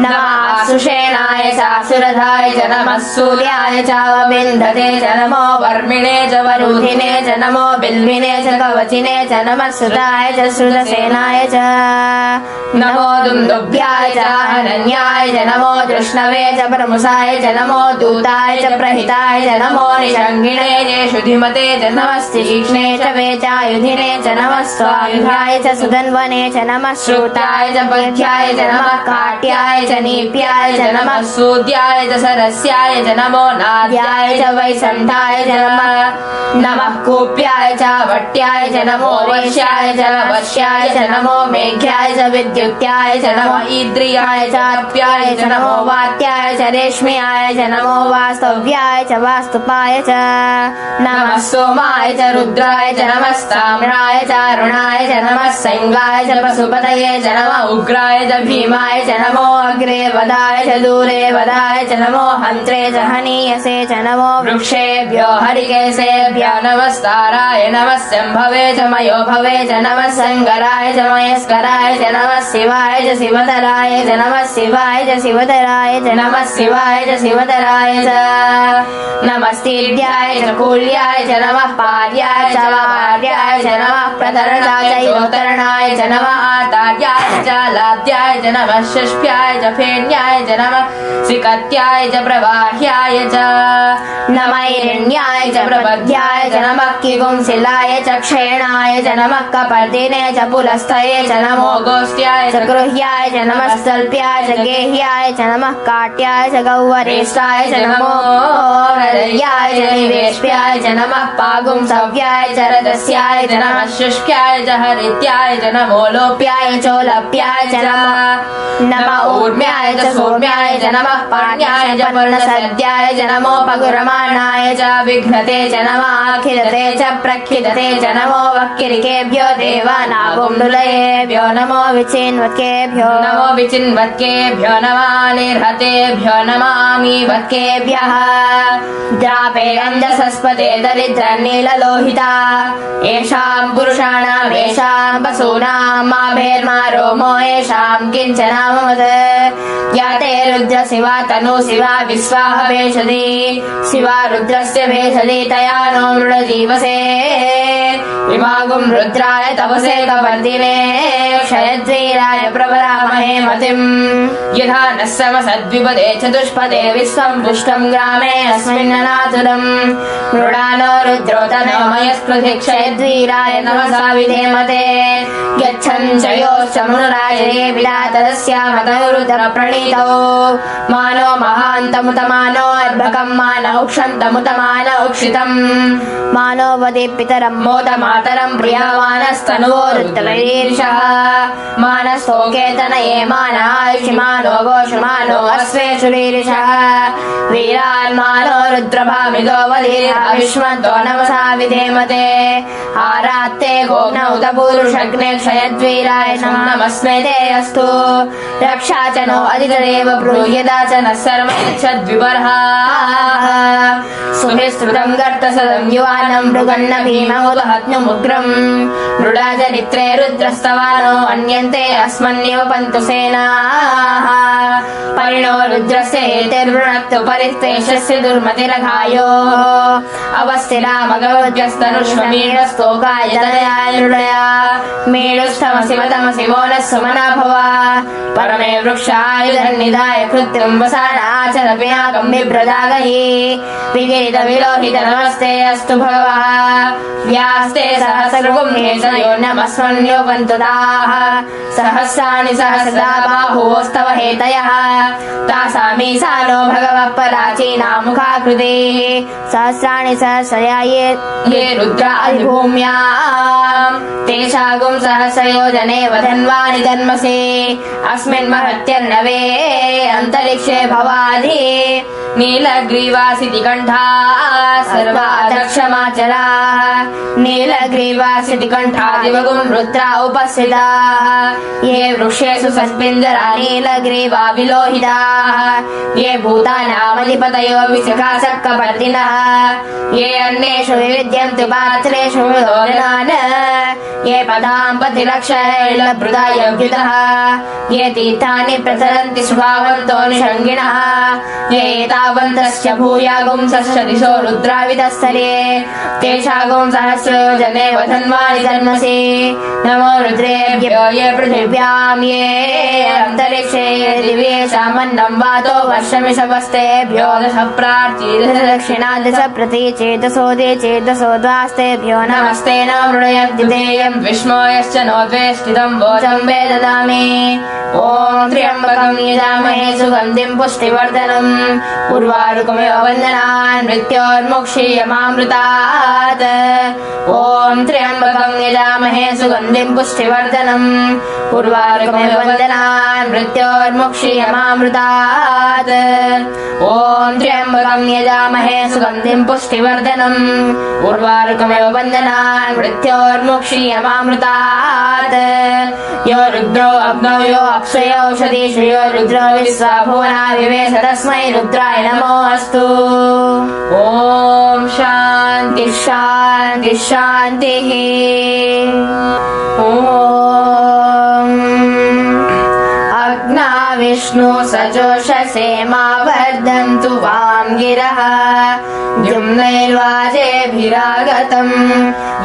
नमः आसुषेणाय च आसुरधाय च नमः सूर्याय च अवबिन्धते च नमो वर्मिणे च वरुधिने च नमो बिल्विने च कवचिने च नमः सुताय च श्रुतसेनाय च नमो दुन्दुभ्याय च हनन्याय च नमो तृष्णवे च प्रमुसाय च नमो दूताय च प्रहिताय च नमो निषङ्गिणे च शुधिमते च नमः तीक्ष्णे च वेचायुधिने च नमः स्वायुधाय च सुधन्वने च नमः श्रुताय च पथ्याय च नमः काट्याय च नीप्याय च नमः सूद्याय च सरस्याय च नमो नाद्याय च वैसन्ताय च नमः कूप्याय च वट्याय च नमो वैश्याय च वश्याय च नमो मेघ्याय च विद्युत्याय च नमो ईद्रियाय च अप्याय च नमो वात्याय च रेश्म्याय च नमो वास्तव्याय च वास्तुपाय च नमः सोमाय च रुद्राय च नमः ताम्राय च अरुणाय च नमः सैङ्गाय च पशुपतये च नमः उग्राय च भीमाय च नमो अग्रे वदाय च दूरे वदाय च नमो हन्त्रे च हनीयसे च नमो वृक्षेभ्यो हरिकेशेभ्यो नमस्ताराय नमः शम्भवे च मयो भवे च नमः सङ्गराय च मयस्कराय च नमः शिवाय च शिवतराय च नमः शिवाय च शिवतराय च नमः शिवाय च शिवतराय च नमस्तीर्याय च कूल्याय च नमः पार्याय च वार्याय च नमः प्रतरणाय च योतरणाय च नमः आतार्याय च लाद्याय च नमः षष्ठ्याय च फेन्याय च नमः श्रीकत्याय च प्रवाह्याय च नमैरण्याय च प्रबध्याय च नमः किगुंसिलाय च क्षयणाय च नमः कपर्दिने च पुलस्थये च नमो गोष्ट्याय च गृह्याय च नमः सल्प्याय च गेह्याय च नमः काट्याय च गौवरेष्ठाय च नमो हृदयाय च निवेश्याय च नमः पागुंसव्याय च रजस्याय च नमः शुष्क्याय च हरित्याय च नमो लोप्याय चोलप्याय च नमः ऊर्म्याय च सौम्याय च नमः पाण्याय च पूर्णसद्याय च नमो पगुरमाणाय च विघ्नते च नमः आखिलते च प्रखिलते च नमो वक्किरिकेभ्यो देवानागुण्डुलयेभ्यो नमो विचिन्वत्केभ्यो नमो विचिन्वत्केभ्यो नमः निर्हतेभ्यो नमामिवत्केभ्यः द्रापे अञ्जसस्पते दरिद्रनीललोहिता येषां पुरुषाणाम् येषां पशूनां माभेर्मा रोमो येषां किञ्चनामवत् या ते रुद्र शिवा तनु शिवा विश्वाह भेषति शिवा रुद्रस्य भेषति तया नो मृडजीवसे इमागुं रुद्राय तपसे कपर्दिने क्षयद्वीराय प्रवरामहे मतिम् यथा नः समसद्विपदे चतुष्पदे विश्वं पुष्टं ग्रामे अस्मिन्ननातुरम् मृडानो रुद्रो तनोमयस्पृथि क्षयद्वीराय नमसा विधेमते गच्छन् च योश्च मनुराजने विलातरस्यामतौ रुद्रप्रणीतौ मानो महान्तमुतमानो अर्भकं मानौक्षन्तमुतमानौ क्षितम् मानो वदे पितरं मोदमातरं प्रियमानस्तनुवो रुद्रवैरीर्षः मानस्तोकेतनये मानायुषिमानो गोषुमानो अश्वेषुरीर्षः वीरान्मानो रुद्रभामिदो वलीर्विष्मन्तो नमसा विधेमते आरात्ते गोग्नौत पूरुषग्ने क्षयद्वीराय नमस्मे ते अस्तु रक्षा च नो अधिकदेव ब्रूयदा च नः सर्वच्छद्विबर्हा सुभिस्तृतं गर्तसदं युवानं मृगन्न भीममुदहत्नुमुग्रम् मृडाचरित्रे रुद्रस्तवानो अन्यन्ते अस्मन्येव पन्तु सेनाः परिणो रुद्रस्य हेतिर्वृणक्तु परिस्तेषस्य दुर्मतिरघायो अवस्थिरामगवद्यस्तनुष्वमीढस्तोकाय तनयाय नृडया मेढुस्तमसि वतमसि मोनः सुमना भव परमे वृक्षायुधन्निधाय कृत्रिं वसानाचर पिनाकं बिभ्रदागहि विगीत विलोहित नमस्ते अस्तु भगवः व्यास्ते सहस्रगुम्हे च यो नमस्मन्यो पन्तु ताः सहस्राणि सहस्रदा बाहुस्तव हेतयः तासामीसा नो भगवः पराचीना मुखाकृतिः सहस्राणि सहस्रया ये रुद्रा अधिभूम्याम् तेषागुं सहस्रयोजने वधन्वानि धन्मसे अस्मिन् महत्यर्णवे अन्तरिक्षे भवाधि नीलग्रीवासिति कण्ठाः सर्वादक्षमाचराः नीलग्रीवासिति कण्ठादिवगुं रुद्रा उपस्थिताः ये वृक्षेषु सस्मिन्दरा नीलग्रीवा विलोहिताः ये भूतानामधिपतयो विशखासक्कपर्दिनः ये अन्येषु विविद्यन्तु पात्रेषु विदोदनान् ये पदाम्पतिरक्षरैर्लभृदायव्युतः ये तीर्थानि प्रचरन्ति सुखावन्तोऽनुषङ्गिणः ये एतावन्तस्य भूयागुंसस्य दिशो रुद्रावितस्थले तेषागुं सहस्रयोजने वधन्वानि धर्मसि नमो रुद्रेभ्यो ये पृथिव्यां ये अन्तरिक्षे ये दिव्येषामन्नं वातो वर्षमिषवस्तेभ्यो दश प्रार्ची दश दक्षिणा दश प्रतीचे दशो देचे दशो द्वास्तेभ्यो नमस्ते न मृडयद्वितेयं विष्मोयश्च नोद्वेष्टितं वोचं वे ददामि ॐ त्र्यम्बकं यजामहे सुगन्धिं पुष्टिवर्धनम् उर्वारुकमिव वन्दनान् मृत्योर्मुक्षीयमामृतात् ॐ त्र्यम्बकं यजामहे सुगन्धिं पुष्टिवर्धनम् उर्वारुकमिव वन्दनान् मृत्योर्मुक्षीयमामृतात् ॐ त्र्यम्बकं यजामहे सुगन्धिं पुष्टिवर्धनम् उर्वारुकमिव वन्दनान् मृत्योर्मुक्षीयमामृतात् यो रुद्रो अग्नौ यो अक्षयोषधीषु यो रुद्रो विश्वा भुवना विवेश तस्मै रुद्राय नमोऽस्तु ॐ शान्ति शान्ति शान्तिः ॐ अग्ना विष्णु सजोषसे मा वर्धन्तु वां गिरः द्युम्नैर्वाजेभिरागतम्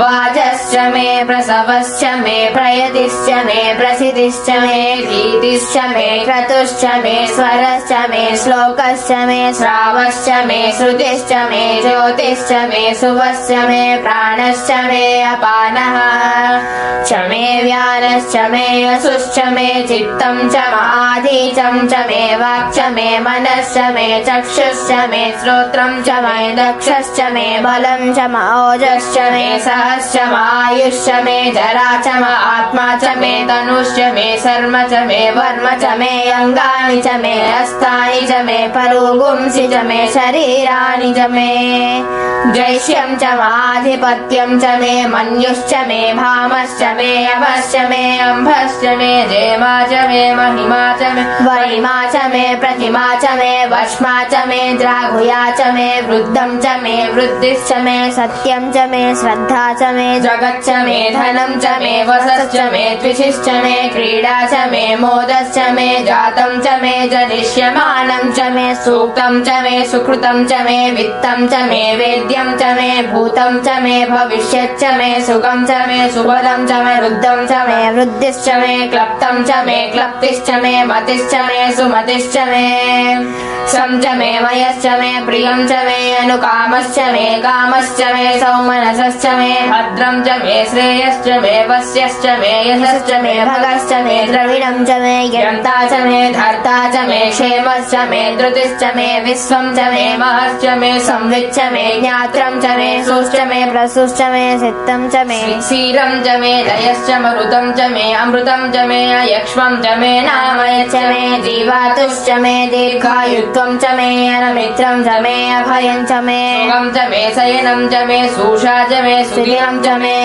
वाजश्च मे प्रसवश्च मे प्रयतिश्च मे प्रसिद्धिश्च मे भीतिश्च मे क्रतुश्च मे स्वरश्च मे श्लोकश्च मे श्रावश्च मे श्रुतिश्च मे ज्योतिश्च मे सुवश्च मे प्राणश्च मे अपानः च मे व्यानश्च मे यशुश्च मे चित्तं च आधीचं च मे वाक् च मे मनश्च मे चक्षुश्च मे श्रोत्रं च मे दक्षश्च मे बलं च ओजश्च मे सहश्च आयुश्च मे जरा च आत्मा च मे तनुश्च मे शर्म च मे वर्म च मे अङ्गानि च मे हस्तानि च मे परुगुंसि च मे शरीराणि च मे जैष्यं च आधिपत्यं च मे मन्युश्च मे भामश्च मे अभश्च मे अम्भश्च मे जेमा च मे महिमा च मे वरिमा च मे प्रतिमा च मे वश्मा च मे द्राघुया च मे वृद्धं च मे वृद्धिश्च मे सत्यं च मे श्रद्धा च मे जगच्च मे धनं च मे वसश्च मे द्विषिश्च मे क्रीडा च मे मोदश्च मे जातं च मे जनिष्यमानं च मे सूक्तं च मे सुकृतं च मे वित्तं च मे वेद्यं च मे भूतं च मे भविष्यच्च मे सुखं च मे सुबलं च मे वृद्धं च मे वृद्धिश्च मे क्लप्तं च मे क्लप्तिश्च मे मतिश्च मे सुमतिश्च मे सं च मे मयश्च मे प्रियं च मे अनुकामश्च मे कामश्च मे सौमनसश्च मे भद्रं च मे श्रेयश्च मे वस्यश्च मे यशश्च मे भगश्च मे द्रविणं च मे यन्ता च मे धर्ता च मे क्षेमश्च मे धृतिश्च मे विश्वं च मे महश्च मे संविच्च मे ज्ञात्रं च मे सुश्च मे प्रसुश्च मे सिद्धं च मे क्षीरं च मे दयश्च मरुतं च मे अमृतं च मे अयक्ष्मं च मे नामयच्च मे जीवातुश्च मे दीर्घायुत्वं च मे अनमित्रं च मे अभयं च मे सुखं च मे शयनं च मे सूषा च मे सुदिनं च मे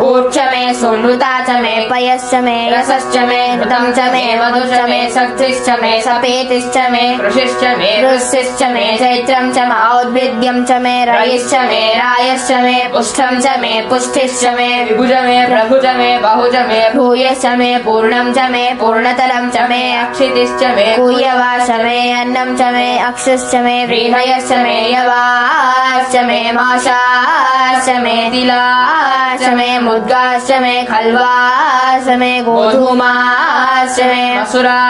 ऊर्च मे सुनृता च मे पयश्च मे रसश्च मे घृतं च मे मधुश्च मे शक्तिश्च मे सपेतिश्च मे ऋषिश्च मे ऋषिश्च मे चैत्रं च औद्भिद्यं च मे रयिश्च मे रायश्च मे पुष्टं च मे पुष्टिश्च मे विभुज मे प्रभुज मे बहुज मे भूयश्च मे पूर्णं च मे पूर्णतरं च मे अक्षितिश्च मे कूयवाश्च मे अन्नं च मे अक्षुश्च मे व्रीहयश्च मे यवाश्च मे माशाश्च मे तिलाश्च मे मुद्गाश्च मे खल्वाश्च मे गोधूमाश्च मे मसुरा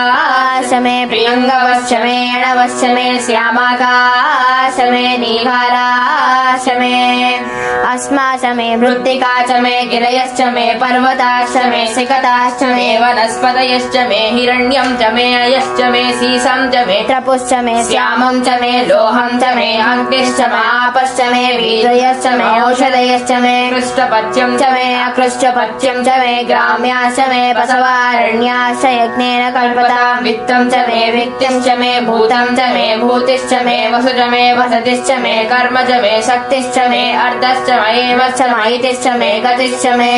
नीलाकाश मे प्रियंगवश्च मे अणवश्च मे श्यामाकाश मे नीहाराश मे अस्माश मे मृत्तिका च मे गिरयश्च मे पर्वताश्च मे सिकताश्च मे वनस्पतयश्च मे हिरण्यं च मे अयश्च मे सीसं च मे त्रपुश्च मे श्यामं च मे लोहं च मे अग्निश्च मापश्च मे वीर्यश्च मे औषधयश्च मे कृष्टपत्यं च मे अकृष्टपत्यं च मे ग्राम्याश्च मे पशवारण्याश्च यज्ञेन कल्पतां वित्तं च मे वित्तिं च मे भूतं च मे भूतिश्च मे वसु च मे वसतिश्च मे कर्म च मे शक्तिश्च मे अर्धश्च मयेवश्च महितिश्च मे गतिश्च मे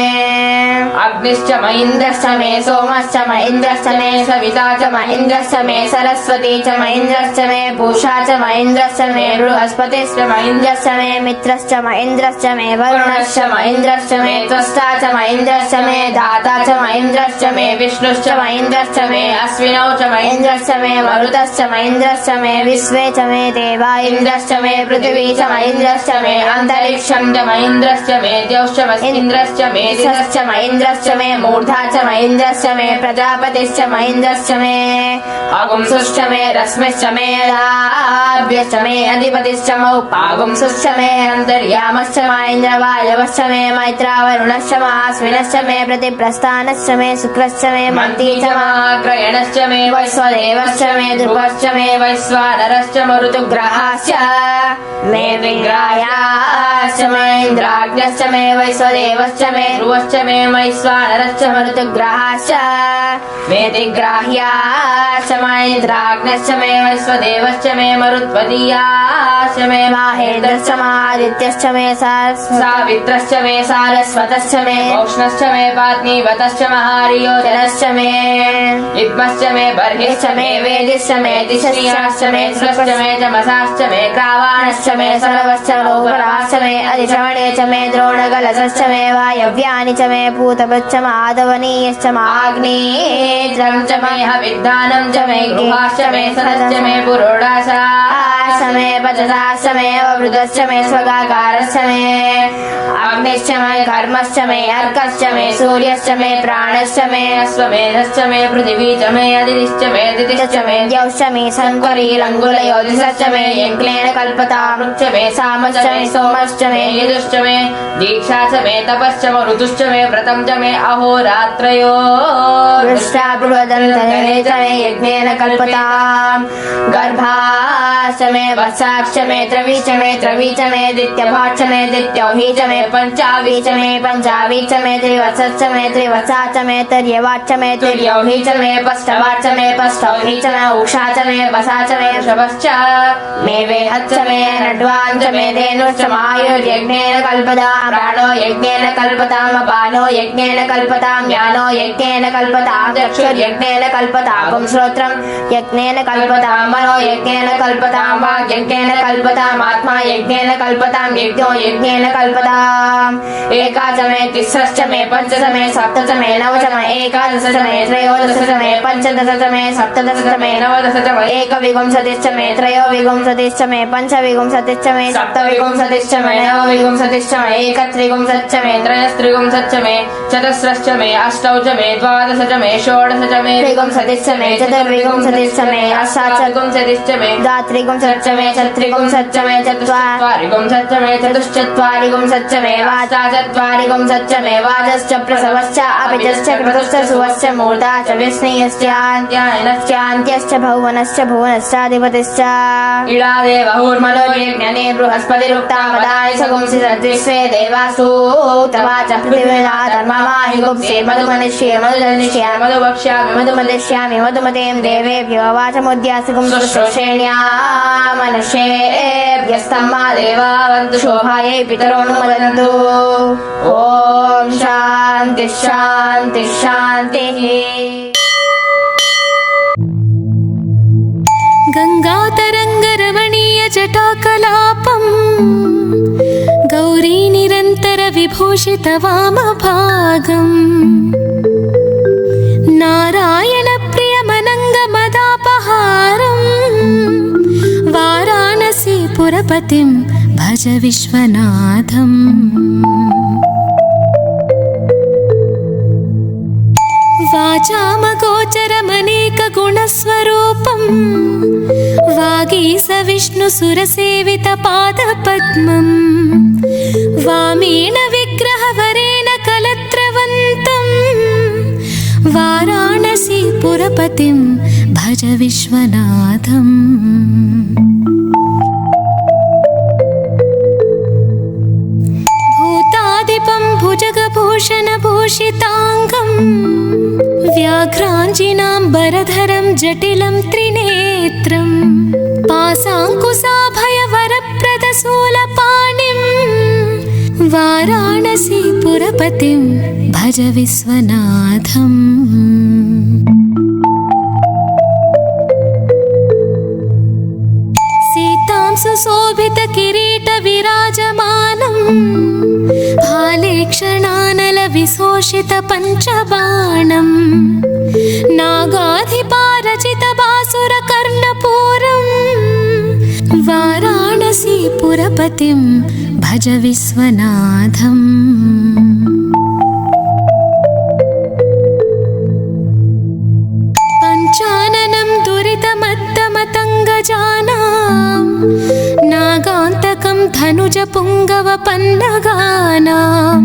अग्निश्च महीन्द्रश्च मे सोमश्च महीन्द्रश्च मे सविता च महीन्द्रश्च मे सरस्वती च महीन्द्रश्च मे पूषा च महीन्द्रश्च मे बृहस्पतिश्च महीन्द्रश्च मे मित्रश्च महीन्द्रश्च मे वरुणश्च महीन्द्रश्च मे त्वष्टा च महीन्द्रश्च मे दाता च महीन्द्रश्च मे विष्णुश्च महीन्द्रश्च मे अश्विनौ च महीन्द्रश्च मे मरुतश्च महीन्द्रश्च मे विश्वे च मे देवा इन्द्रश्च मे पृथिवी च महीन्द्रश्च मे अन्तरिक्षं च महीन्द्रश्च मे द्यौश्च महीन्द्रश्च मे दिशश्च महीन्द्रश्च मे मूर्धा च महीन्द्रश्च मे प्रजापतिश्च महीन्द्रश्च मे अगुंसुश्च मे रश्मिश्च मे लाभ्यश्च मे अधिपतिश्च मौपागुंसुश्च मे अन्तर्यामश्च महेन्द्रवायवश्च मे मैत्रावरुणश्च महास्विनश्च मे प्रतिप्रस्थानश्च मे शुक्रश्च मे मन्ती च महाग्रयणश्च मे वैश्वदेवश्च मे ध्रुवश्च मे वैश्वानरश्च मरुतुग्रहाश्च मे विग्राह्याश्च मे इन्द्राग्न्यश्च मे वैश्वदेवश्च मे ध्रुवश्च मे वैश्वानरश्च मरुतुग्रहाश्च मे दिग्राह्याश्च मे इन्द्राग्न्यश्च मे वैश्वदेवश्च मे मरुत्वदीयाश्च मे माहेन्द्रश्च मादित्यश्च मे सावित्रश्च मे सारस्वतश्च मे औष्णश्च मे पात्नीवतश्च महारियोजनश्च मे इद्मश्च मे बर्हिश्च मे वेदिश्च मे दिशश्च मे स्रश्च मे जमसाश्च मे क्रावाणश्च मे सर्वश्च लोकराश्च मे अधिश्रवणे च मे द्रोणगलसश्च मे वायव्यानि च मे पूतपश्च माधवनीयश्च माग्नेत्रं च मे हविद्धानं च मे गुहाश्च मे सरश्च मे पुरोडाशाश्च मे पचसाश्च मे अवृतश्च मे स्वगाकारश्च मे अग्निश्च मे कर्मश्च मे अर्कश्च मे सूर्यश्च मे प्राणश्च मे अश्वमेधश्च मे पृथिवी च मे अदितिश्च मे दितिश्च मे द्यौश्च मे शङ्करी लङ्गुलयोधिश्च मे यज्ञेन कल्पता वृक्ष मे सामश्च मे सोमश्च मे यजुश्च मे दीक्षा च मे तपश्च मे ऋतुश्च मे व्रतं च मे अहोरात्रयो दृष्टा बृहदन्तरे च मे यज्ञेन कल्पतां गर्भाश्च मे वत्साश्च मे त्रवी च मे दित्यभाश्च मे दित्यौही च मे पंचावी च मे त्रिवत्सश्च मे त्रिवत्सा च मे तिर्यवाच्च मे तिर्यौही च मे पष्टवाच्च मे पष्टौही च मे उषा च मे वसा च मे वृषभश्च मे वेहच्च मे नड्वान् च मे धेनुश्च मायुर्यज्ञेन कल्पतां प्राणो यज्ञेन कल्पतां अपानो यज्ञेन कल्पतां ज्ञानो यज्ञेन कल्पतां चक्षुर्यज्ञेन कल्पतां श्रोत्रं यज्ञेन कल्पतां मनो यज्ञेन कल्पतां वाक् यज्ञेन कल्पतां आत्मा यज्ञेन कल्पतां यज्ञो यज्ञेन कल्पताम् एका च मे तिस्रश्च मे पञ्च च मे सप्त च मे नव च मे एकादश च मे त्रयोदश च मे पञ्चदश च मे सप्तदश च मे नवदश च मे एकविंशतिश्च मे त्रयोविंशतिश्च मे पञ्चविंशतिश्च मे सप्तविंशतिश्च मे नवविंशतिश्च मे एकत्रिंशच्च मे त्रयस्त्रिंशच्च मे चतस्रश्च मे अष्टौ च मे द्वादश च मे षोडश च मे त्रिंशतिश्च मे चतुर्विंशतिश्च मे अष्टाविंशतिश्च मे द्वात्रिंशच्च मे चत्रिंशच्च मे चत्वारिंशच्च मे चतुश्चत्वारिंशच्च मे वाचाचत्वारिंशच्च मे वाजश्च प्रसवश्च अपिचश्च क्रतुश्च सुवश्च मूर्धा च विष्णुयश्चान्त्यश्च भुवनश्च भुवनश्चाधिपतिश्च इळादेवहुर्मलो यज्ञने बृहस्पतिरुक्तामदाय सगुंसि सद्विश्वे देवासु तवाच पृथिवीला धर्ममाहि गुप्से मधुमनिष्ये मधुजनिष्ये मधुवक्ष्यामि मधुमदिष्यामि मधुमतीं देवेभ्यो वाचमुद्यासि शुश्रूषेण्या मनुष्येभ्यस्तम्मा देवावन्तु शोभायै पितरोऽनुमोदन्तु ॐ शान्ति शान्ति शान्तिः। गङ्गातरङ्गरमणीय जटाकलापम् गौरी निरन्तर विभूषित वामभागम् नारायण प्रियमनङ्गमदापहारम् वाराणसीपुरपतिं भज विश्वनाथम्। वाचामगोचरमनेकगुणस्वरूपम् सुरसेवितपादपद्मम् वामेन विग्रहवरेण कलत्रवन्तम् वाराणसीपुरपतिं भज विश्वनाथम् भूतादिपं भुजगभूषणभूषिताङ्गम् व्याघ्राञ्जिनाम्बरधरं जटिलं त्रिनेत्रं पासाङ्कुशाभयवरप्रदशूलपाणिं वाराणसीपुरपतिं भज विश्वनाथम् सीतां सुशोभितकिरीटविराजमानम् हालेक्षणानलविशोषितपञ्चबाणम् नागाधिपारचितबासुरकर्णपूरम् वाराणसीपुरपतिं भज विश्वनाथम् पञ्चाननं दुरितमत्तमतङ्गजानां नागान्तकं धनुजपुङ्गवपन्नगानां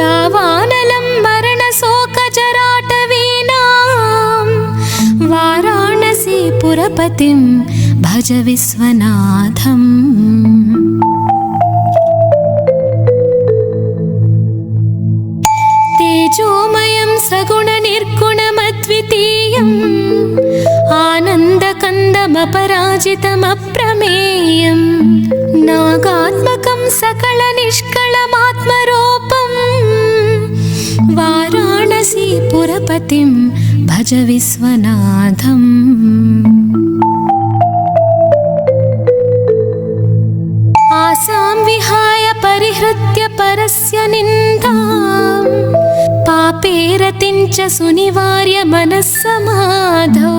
दावानलं मरणशोकजराटवीनां वाराणसीपुरपतिं भज विश्वनाथम् तेजोमयं सगुणनिर्गुणमद्वितीयम् आनन्दकन्दमपराजितमप्रमेयम् नागात्मकं सकलनिष्कळमात्मरूपम् वाराणसीपुरपतिं भज विश्वनाथम् आसां विहाय परिहृत्य परस्य निन्दाम् पापेरतिं च सुनिवार्य मनस्समाधौ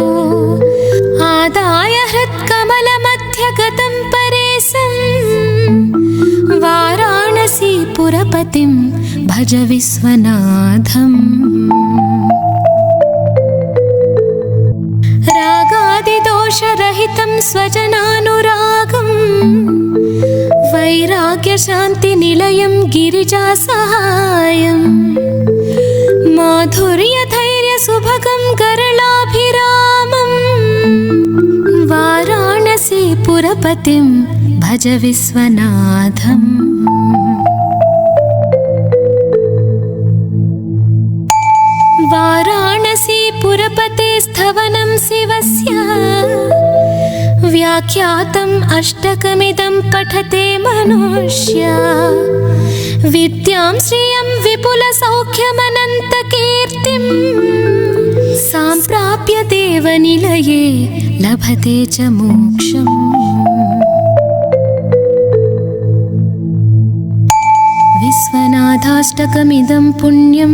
आदाय हृत्कमलमध्यगतं परेशं वाराणसीपुरपतिं भज विश्वनाथम् रागादिदोषरहितं स्वजनानुरागम् वैराग्यशान्तिनिलयं गिरिजासहायम् माधुर्यधैर्यसुभगं गरलाभिरामम् वाराणसीपुरपतिं भज विश्वनाथम् वाराणसीपुरपते स्थवनं शिवस्य व्याख्यातम् अष्टकमिदं पठते मनुष्या विद्यां श्रियं विपुलसौख्यमनन्तकीर्तिं सम्प्राप्य देवनिलये लभते च मोक्षम् विश्वनाथाष्टकमिदं पुण्यं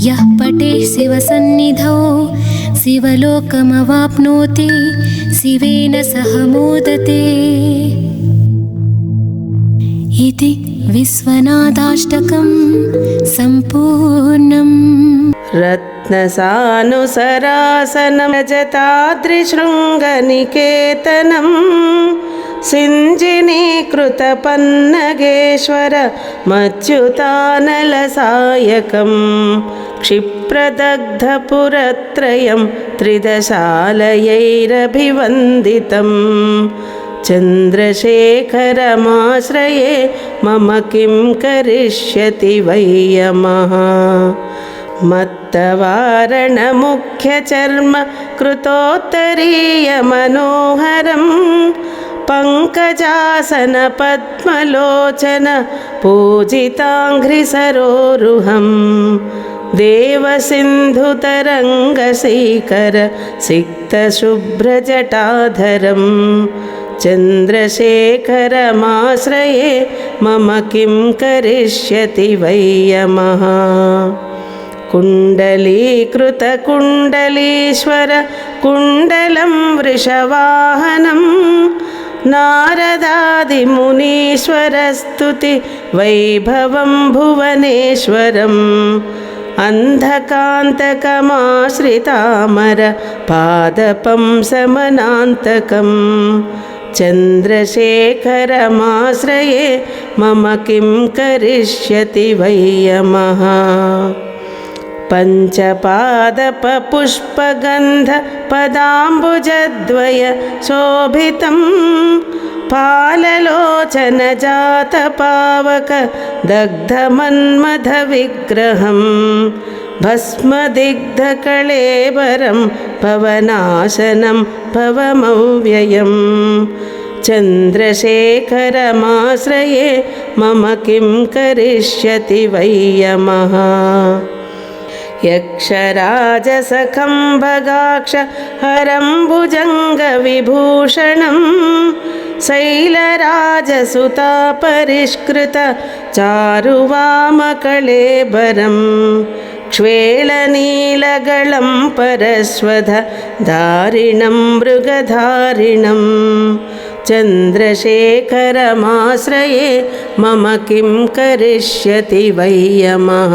यः पठेः शिवसन्निधौ शिवलोकमवाप्नोति शिवेन सह मोदते इति विश्वनाथाष्टकं सम्पूर्णम् रत्नसानुसरासनं जताद्रिशृङ्गनिकेतनं सिञ्जिनीकृतपन्नगेश्वर मच्युतानलसायकं क्षिप्रदग्धपुरत्रयं त्रिदशालयैरभिवन्दितं चन्द्रशेखरमाश्रये मम किं करिष्यति वै यमः मत्तवारणमुख्यचर्म कृतोत्तरीयमनोहरं पङ्कजासन पद्मलोचन पूजिताङ्घ्रिसरोरुहं देवसिन्धुतरङ्गशीकर सिक्तशुभ्रजटाधरं चन्द्रशेखरमाश्रये मम किं करिष्यति वै यमः कुण्डलीकृतकुण्डलीश्वर कुण्डलं वृषवाहनं नारदादिमुनीश्वरस्तुति वैभवं भुवनेश्वरम् अन्धकान्तकमाश्रितामर पादपं समनान्तकं चन्द्रशेखरमाश्रये मम किं करिष्यति वै यमः पञ्चपादपपुष्पगन्धपदाम्बुजद्वय शोभितं पाललोचनजातपावक दग्धमन्मथविग्रहं भस्मदिग्धकळेबरं भवनाशनं भवमव्ययम् चन्द्रशेखरमाश्रये मम किं करिष्यति वै यमः यक्षराजसखं हरं भुजङ्गविभूषणं शैलराजसुता परिष्कृत चारुवामकळेबरं क्ष्वेलनीलगलं परस्वध दारिणं मृगधारिणं चन्द्रशेखरमाश्रये मम किं करिष्यति वै यमः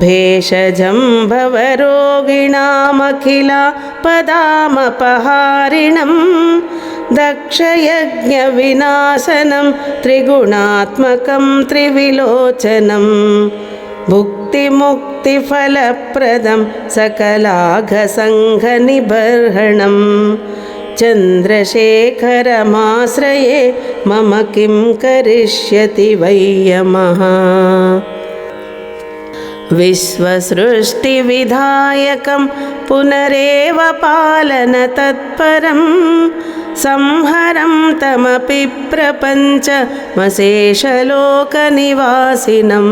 भेषजं भवरोगिणामखिला पदामपहारिणं दक्षयज्ञविनाशनं त्रिगुणात्मकं त्रिविलोचनं भुक्तिमुक्तिफलप्रदं सकलाघसङ्घनिबर्हणं चन्द्रशेखरमाश्रये मम किं करिष्यति वै यमः विश्वसृष्टिविधायकं पुनरेव पालनतत्परं संहरं तमपि प्रपञ्चमशेषलोकनिवासिनं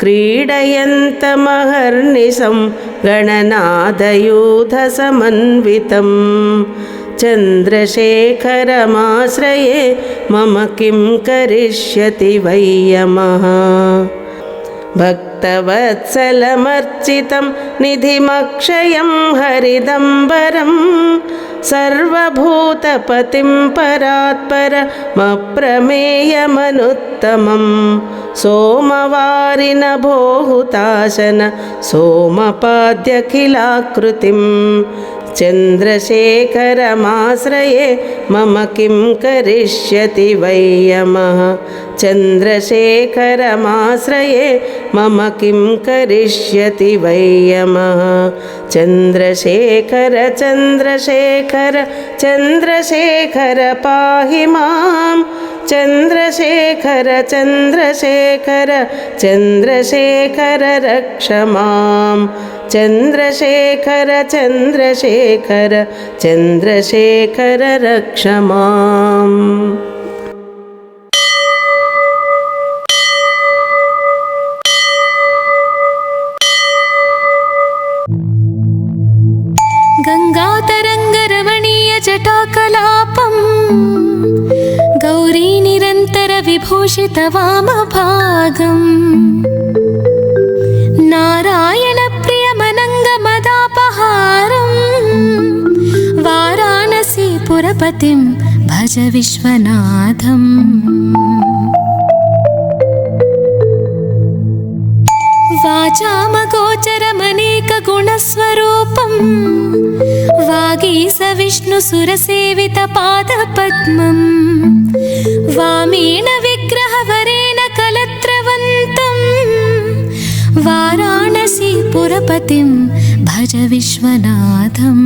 क्रीडयन्तमहर्निशं गणनादयूथसमन्वितं चन्द्रशेखरमाश्रये मम किं करिष्यति वै यमः भक्तवत्सलमर्चितं निधिमक्षयं हरिदम्बरं सर्वभूतपतिं परात्परमप्रमेयमनुत्तमं सोमवारिनभोहुताशन सोमपाद्यखिलाकृतिं चन्द्रशेखरमाश्रये मम किं करिष्यति वै यमः चन्द्रशेखरमाश्रये मम किं करिष्यति वै यमः चन्द्रशेखर चन्द्रशेखर चन्द्रशेखर पाहि मां चन्द्रशेखर चन्द्रशेखर चन्द्रशेखर रक्ष मां चन्द्रशेखर चन्द्रशेखर चन्द्रशेखर रक्ष माम् गङ्गातरङ्गरमणीयजटाकलापं गौरीनिरन्तरविभूषितवामभागम् नारायणप्रियमनङ्गमदापहारं वाराणसीपुरपतिं भज विश्वनाथम् वाचामगोचरमनेकगुणस्वरूपं वागीसविष्णुसुरसेवितपादपद्मं वामेन विग्रहवरेण कलत्रवन्तं वाराणसीपुरपतिं भज विश्वनाथम्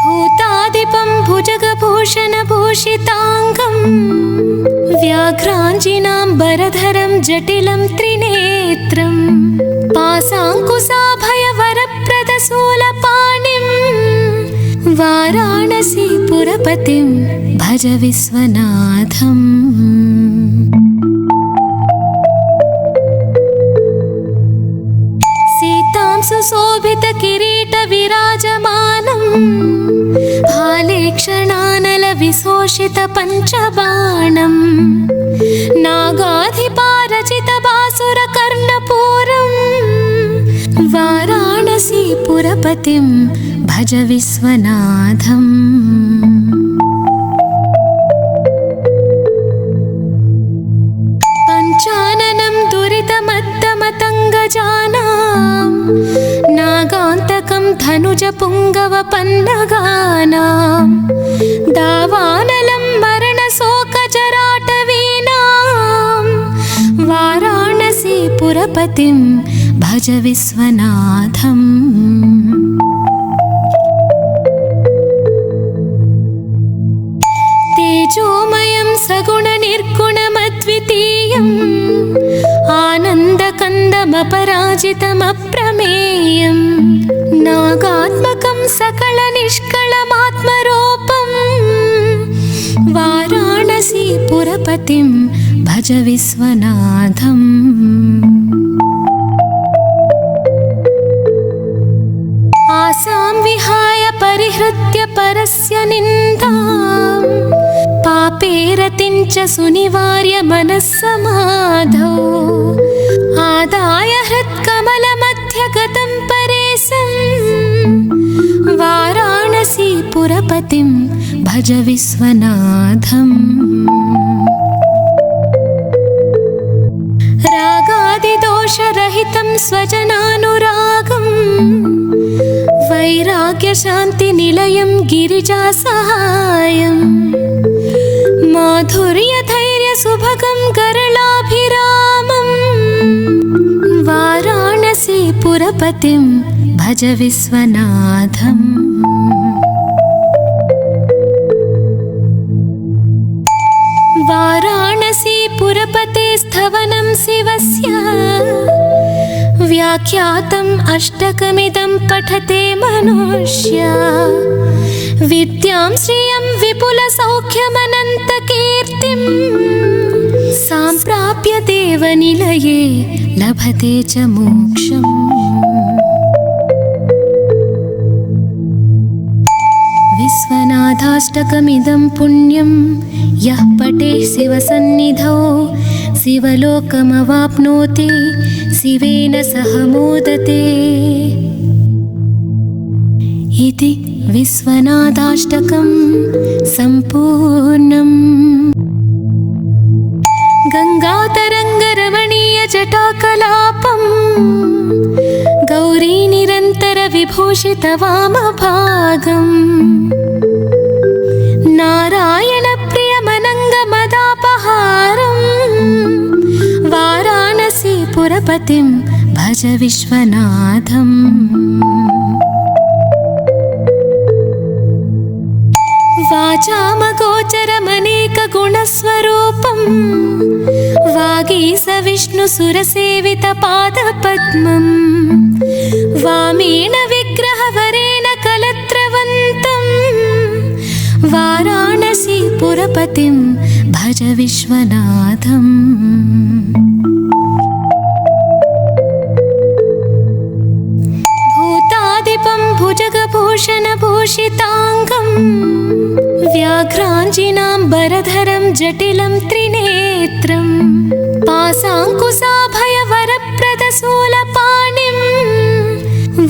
भूतादिपं भुजगभूषणभूषिताङ्गं व्याघ्राञ्जिनाम्बरधरं जटिलं त्रिनेत्रं पासाङ्कुशाभयवरप्रदशूलपाणिं वाराणसीपुरपतिं भज विश्वनाथम् सीतां सुशोभितकिरीटविराजमानं भाले क्षणानलविशोषितपञ्चबाणं नागाधिपारचितबासुरकर्णपूरं वाराणसीपुरपतिं भज विश्वनाथम् पञ्चाननं दुरितमत्तमतङ्गजानां नागान्त पुङ्गवपन्नगानां दावानलं मरणशोकजराटवीनां वाराणसीपुरपतिं भज विश्वनाथम् तेजोमयं सगुणनिर्गुणमद्वितीयम् आनन्दकन्दमपराजितमप्रमेयम् नागात्मकं सकलनिष्कळमात्मरूपम् वाराणसीपुरपतिं भज विश्वनाथम् आसां विहाय परिहृत्य परस्य निन्दाम् पापेरतिं च सुनिवार्य मनस्समाधौ आदाय हृत्कमलमध्यगतं परेशं वाराणसीपुरपतिं भज विश्वनाथम् रागादिदोषरहितं स्वजनानुरागम् वैराग्यशान्तिनिलयं गिरिजासहायम् माधुर्यधैर्यसुभगं गरलाभिरामम् वाराणसीपुरपतिं भज विश्वनाथम् वाराणसीपुरपते स्थवनं शिवस्य व्याख्यातम् अष्टकमिदं पठते मनुष्या विद्यां श्रियं विपुलसौख्यमनन्तकीर्तिं सम्प्राप्य देवनिलये लभते च मोक्षम् विश्वनाथाष्टकमिदं पुण्यं यः पठे शिवसन्निधौ शिवलोकमवाप्नोति शिवेन सह मोदते इति विश्वनाथाष्टकं सम्पूर्णम् गङ्गातरङ्गरमणीयजटाकलापं गौरीनिरन्तरविभूषितवामभागम् नारायणप्रियमनङ्गमदापहारम् वाराणसीपुरपतिं भज विश्वनाथम् वाचामगोचरमनेकगुणस्वरूपं वागीशविष्णुसुरसेवितपादपद्मम् वामेन विग्रहवरेण कलत्रवन्तं वाराणसीपुरपतिं भज विश्वनाथम् भूतादिपं भुजगभूषणभूषिताङ्गम् व्याघ्राञ्जिनाम्बरधरं जटिलं त्रिनेत्रं पासाङ्कुशाभयवरप्रदशूलपाणिं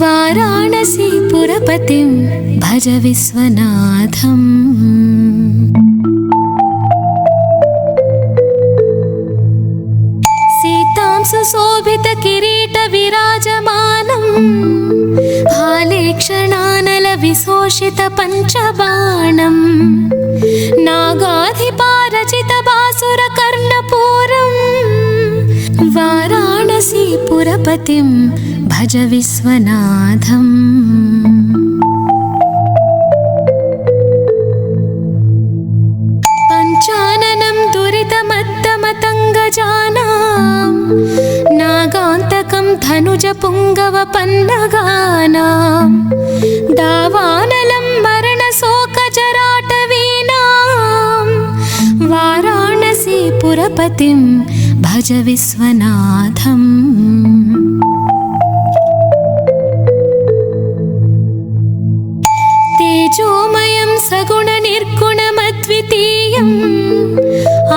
वाराणसीपुरपतिं भज विश्वनाथम् सीतां सुशोभितकिरीटविराजमानम् भाले क्षणानलविशोषितपञ्चबाणम् नागाधिपारचितबासुरकर्णपूरम् वाराणसीपुरपतिं भज विश्वनाथम् पञ्चाननं दुरितमत्तमतङ्गजानां नागान्तकं धनुजपुङ्गवपन्नगानां दावानलं मरणशोकजराटवीनां वाराणसीपुरपतिं भज विश्वनाथम् तेजोमयं सगुणनिर्गुणमद्वितीयम्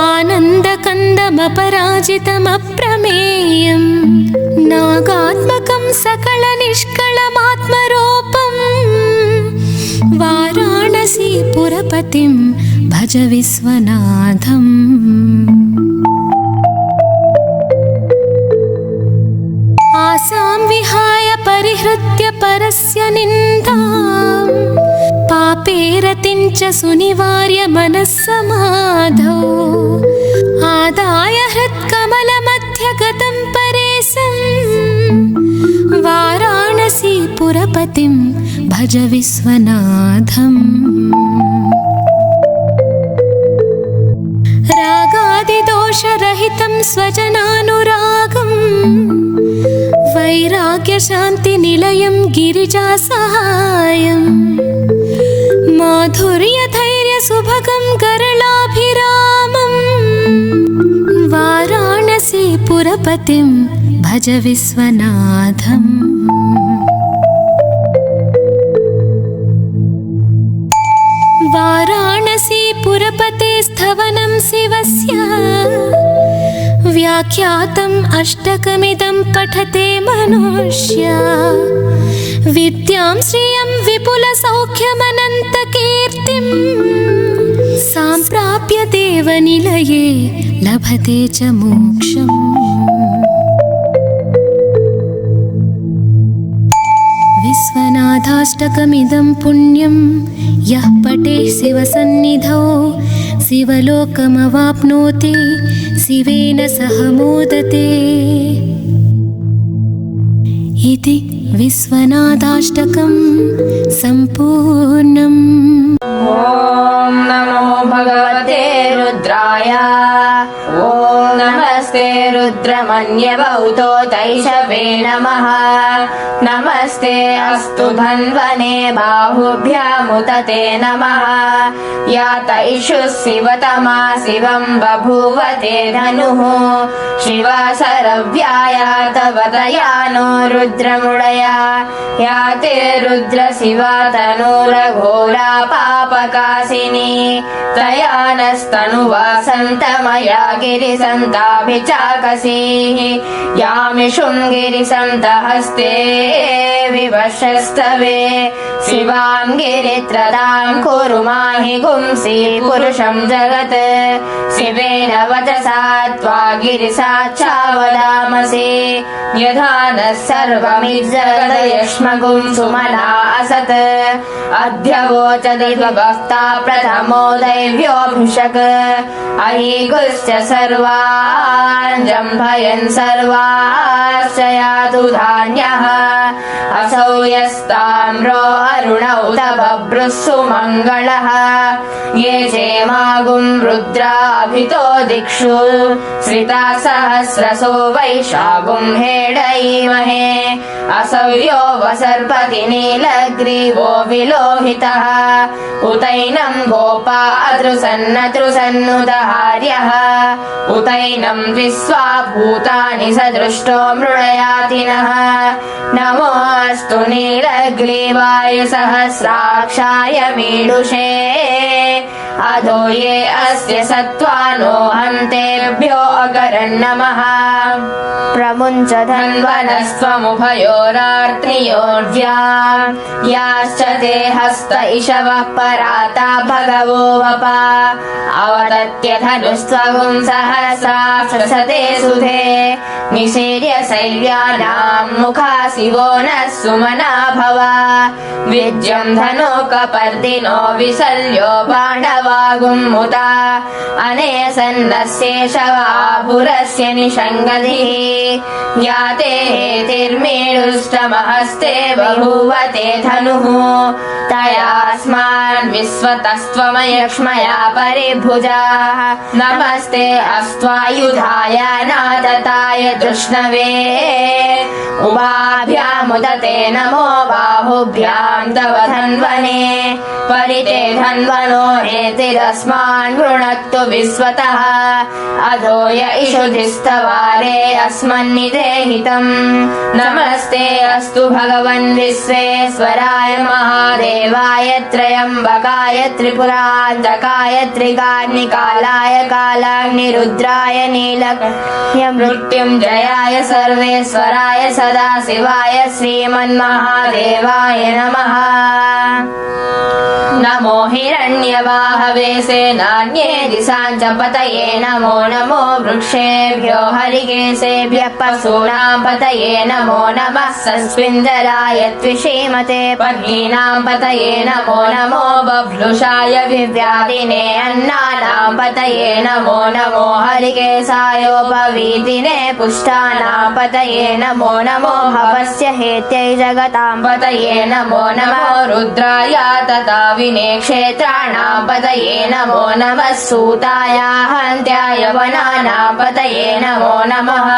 आनन्दकन्दमपराजितमप्रमेयम् नागात्मकं सकलनिष्कळमात्मरूपम् वाराणसीपुरपतिं भज विश्वनाथम् आसां विहाय परिहृत्य परिहृत्य परस्य निन्दाम् पापे रतिं च सुनिवार्य मनः समाधौ आदाय हृत्कमलमध्यगतं परेशं वाराणसीपुरपतिं भज विश्वनाथम् रागादिदोषरहितं स्वजनानुरागम् वैराग्यशान्तिनिलयं गिरिजासहायम् माधुर्यधैर्यसुभगं गरलाभिरामम् वाराणसीपुरपतिं भज विश्वनाथम् वाराणसीपुरपते स्थवनं शिवस्य व्याख्यातम् अष्टकमिदं पठते मनुष्य विद्यां श्रियं विपुलसौख्यमनन्तकीर्तिं सम्प्राप्य देवनिलये लभते च मोक्षम् विश्वनाथाष्टकमिदं पुण्यं यः पठे शिवसन्निधौ शिवलोकमवाप्नोति शिवेन सह मोदते इति विश्वनाथाष्टकं सम्पूर्णम्। ॐ नमो भगवते रुद्राय ॐ नमस्ते रुद्रमन्यभौतो तैषवे नमः नमस्ते अस्तु धन्वने बाहुभ्यामुतते नमः या तैषु शिवतमा शिवं बभूवते धनुः शिवा शरव्याया तव दयानो रुद्रमुडया या ते रुद्र शिवा तनूरघोरा पापकाशिनी तया नस्तनुवा सन्तमया गिरिसन्ताभिचाकसीः यामिषुं गिरिसन्तहस्ते विवशस्तवे शिवां गिरित्रदां कुरु माहि गुंसि पुरुषं जगत् शिवेन वचसा त्वा गिरिसाक्षावदामसि यथा नः सर्वमिज्जगदयश्मगुं सुमना असत् अध्यवोचदिभक्ता प्रथमो दैव्योऽभिषक् अहीगुश्च सर्वान् जम्भयन् सर्वाश्च यातु धान्यः असौ यस्ताम्रो अरुणौ तबभ्रुः सुमङ्गलः ये चेमागुं रुद्राभितो दिक्षु श्रिता सहस्रसो वैशागुं हेडयीमहे असौ यो वसर्पति नीलग्रीवो विलोहितः उतैनं गोपा अतृसन्नतृसन्नुदहार्यः उतैनं विश्वा भूतानि सदृष्टो मृडयातिनः नमोऽस्तु नीलग्रीवाय सहस्राक्षाय मीडुषे अधो ये अस्य सत्त्वानो हन्तेभ्यो अकरन्नमः प्रमुञ्च धन्वनस्त्वमुभयोरार्त्रियोर्व्या याश्च ते हस्त इषवः पराता भगवो वपा अवदत्य धनुस्त्वगुं सहस्राक्षसते सुधे निशीर्य शैव्यानां मुखा शिवो नः सुमना भवा विद्यं धनुकपर्दिनो विशल्यो पाण्डवागुम्मुता अनेसन्नस्येषवापुरस्य निषङ्गधिः याते हेतिर्मेडुष्टमहस्ते बभूवते धनुः तयास्मान् विश्वतस्त्वमयक्ष्मया परिभुजाः नमस्ते अस्त्वायुधाय नादताय कृष्णवे उभाभ्यामुदते नमो बाहुभ्यां तव धन्वने परिते धन्वनो हेतिरस्मान् गृणक्तु विश्वतः अधो य इषुधिस्तवारे अस्मन्निदेहितम् नमस्ते अस्तु भगवन् विश्वेश्वराय महादेवाय त्र्यम्बकाय त्रिपुरान्तकाय त्रिकाग्निकालाय कालाग्निरुद्राय नीलकण्ठ्य मृत्युञ्जयाय सर्वेश्वराय सदाशिवाय श्रीमन्महादेवाय नमः। नमो हिरण्यवाहवे सेनान्ये दिशाञ्च पतये नमो नमो वृक्षेभ्यो हरिकेशेभ्यः पशूनां पतये नमो नमः संस्विन्दराय त्विषीमते पद्मीनां पतये नमो नमो बभ्लुषाय विव्याधिने अन्नानां पतये नमो नमो हरिकेशायोपवीतिने पुष्टानां पतये नमो नमो भवस्य हेत्यै जगतां पतये नमो नमो रुद्राय तथा क्षेत्राणां पतये नमो नमः सूताय हन्त्याय वनानां पतये नमो नमः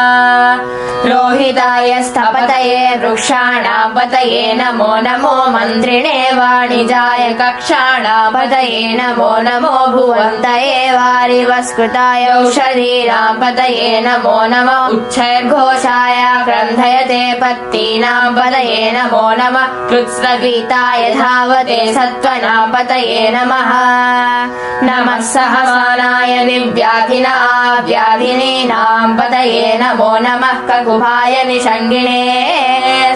रोहिताय स्थपतये वृक्षाणां पतये नमो नमो मन्त्रिणे वाणिजाय कक्षाणां पतये नमो नमो भुवन्तये वारिवस्कृताय औषधीनां पतये नमो नमः उच्छैर्घोषाय ग्रन्थयते पत्तीनां पतये नमो नमः कृत्स्नगीताय धावते सत्त्वनां पतये नमः नमः सहमानाय व्याधिनीनां पतये नमो नमः ककुभाय निषङ्गिणे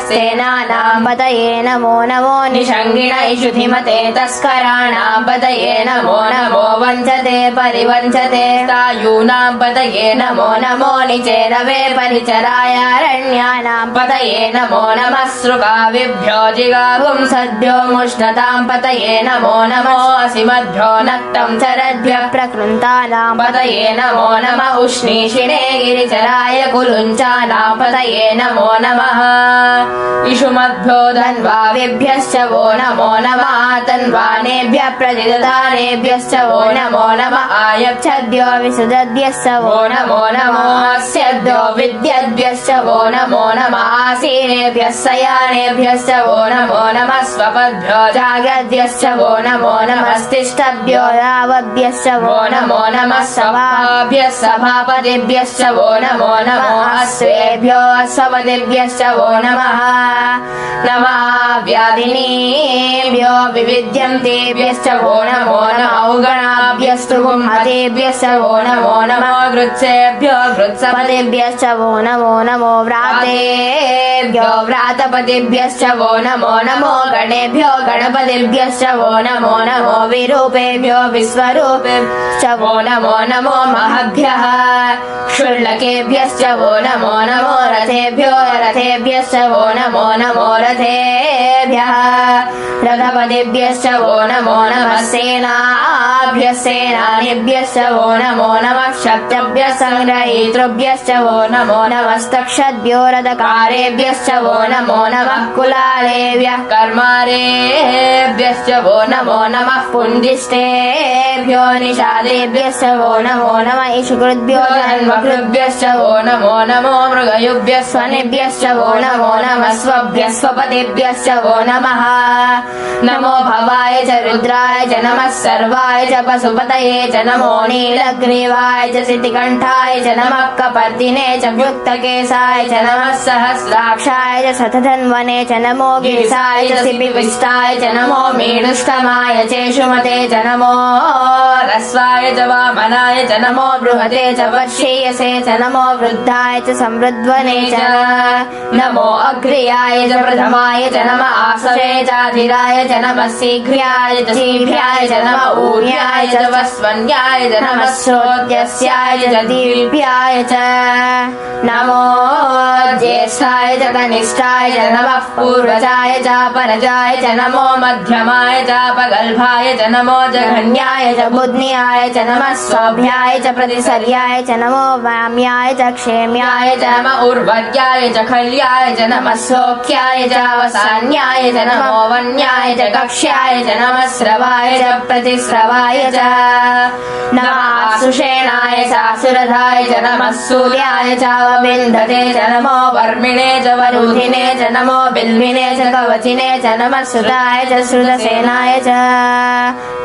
सेनानां पतये नमो नमो निषङ्गिण इषुधिमते तस्कराणां पतये नमो नमो वञ्चते परिवञ्चते तायूनां पतये नमो नमो निचेरवे परिचरायारण्यानां पतये नमो नमः सृगाविभ्यो जिगाहुं सद्भ्यो मुष्णतां पतये नमो नमो असिमद्भ्यो नक्तं चरद्भ्यः प्रकृन्तानां पतये नमो नमः उष्णीषिणे गिरिचराय कुलुञ्चानां पतये नमो नमः इषुमद्भ्यो धन्वाविभ्यश्च वो नमो नमः तन्वानेभ्यः प्रतिदधानेभ्यश्च वो नमो नमः आयच्छद्भ्यो विसुदद्भ्यश्च वो नमो नमः अस्यद्भ्यो विद्यद्भ्यश्च वो नमो नमः आसीनेभ्यः शयानेभ्यश्च वो नमो नमः स्वपद्भ्यो जागद्भ्यश्च वो नमो नमः स्तिष्ठभ्यो यावद्भ्यश्च वो नमो नमः सभाभ्यः सभापतिभ्यश्च वो नमो नमः अश्वेभ्यो अश्वपतिभ्यश्च वो नमः नमः व्याधिनीभ्यो विविध्यन्तेभ्यश्च वो नमो नमः औगणाभ्यस्तु गुंहतेभ्यश्च वो नमो नमः गृत्सेभ्यो गृत्सपतिभ्यश्च वो नमो नमो व्रातेभ्यो व्रातपतिभ्यश्च वो नमो नमो गणेभ्यो गणपतिभ्यश्च वो नमो नमो विरूपेभ्यो विश्वरूपेभ्यश्च वो नमो नमो महभ्यः क्षुल्लकेभ्यश्च वो नमो नमो रथेभ्यो रथेभ्यश्च वो नमो नमो रथेभ्यः रथपतिभ्यश्च वो नमो नमः सेनाभ्यः सेनानिभ्यश्च वो नमो नमः शक्तभ्यः सङ्ग्रहीतृभ्यश्च वो नमो नमस्तक्षद्भ्यो रथकारेभ्यश्च वो नमो नमः कुलालेभ्यः कर्मारेभ्यश्च वो नमो नमः पुण्डिष्टेभ्यो निषादेभ्यश्च वो नमो नमः इषुकृद्भ्यो जन्मकृद्भ्यश्च वो नमो नमो मृगयुभ्यः स्वनिभ्यश्च वो नमो नमः स्वभ्यः स्वपतिभ्यश्च वो नमः नमो भवाय च रुद्राय च नमः सर्वाय च पशुपतये च नमो नीलग्रीवाय च सितिकण्ठाय च नमः कपर्दिने च व्युक्तकेशाय च नमः सहस्राक्षाय च शतधन्वने च नमो गिरिशाय च सिपिविष्टाय च नमो मीडुष्टमाय चेषुमते च नमो रस्वाय च वामनाय च नमो बृहते च वर्षीयसे च नमो वृद्धाय च समृद्ध्वने च नमो अग्र्याय च प्रथमाय च नमः आसवे चाधिराय च नमः शीघ्र्याय च शीघ्र्याय च नमः ऊर्याय च वस्वन्याय च नमः श्रोत्यस्याय च दीप्याय च नमो ज्येष्ठाय च कनिष्ठाय च नमः पूर्वजाय च परजाय च नमो मध्यमाय च पगल्भाय च नमो जघन्याय च बुध्न्याय च नमः स्वाभ्याय च प्रतिसर्याय च नमो वाम्याय च क्षेम्याय च नमः उर्वर्याय च खल्याय च नमः सौख्याय च वसान्याय च नमो वन्याय च कक्ष्याय च नमः स्रवाय च प्रतिस्रवाय च नमः सुषेणाय च सुरधाय च नमः सूर्याय च विन्धते च नमो वर्मिणे च वरुधिने च नमो बिल्विने च कवचिने च नमः सुताय च श्रुतसेनाय च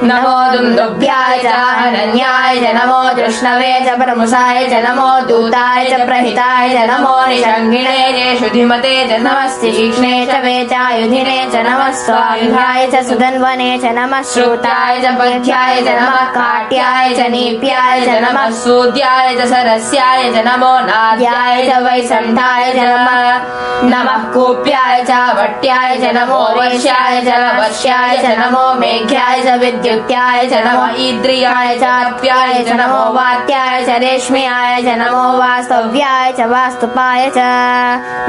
नमो दुन्दुभ्याय च हनन्याय च नमो तृष्णवे च प्रमुषाय च नमो दूताय च प्रहिताय च नमो निषङ्गिणे च शुधिमते च नमः तीक्ष्णे च वेचायुधिने च नमः स्वायुधाय च सुधन्वने च नमः श्रुताय च पथ्याय च नमः काट्याय च नीप्याय च नमः सूद्याय च सरस्याय च नमो नाद्याय च वैसन्ताय च नमः नमः कूप्याय च वट्याय च नमो वैश्याय च वश्याय च नमो मेघ्याय च विद्युत्याय च नमो ईद्रियाय च अप्याय च नमो वात्याय च रेश्म्याय च नमो वास्तव्याय च वास्तुपाय च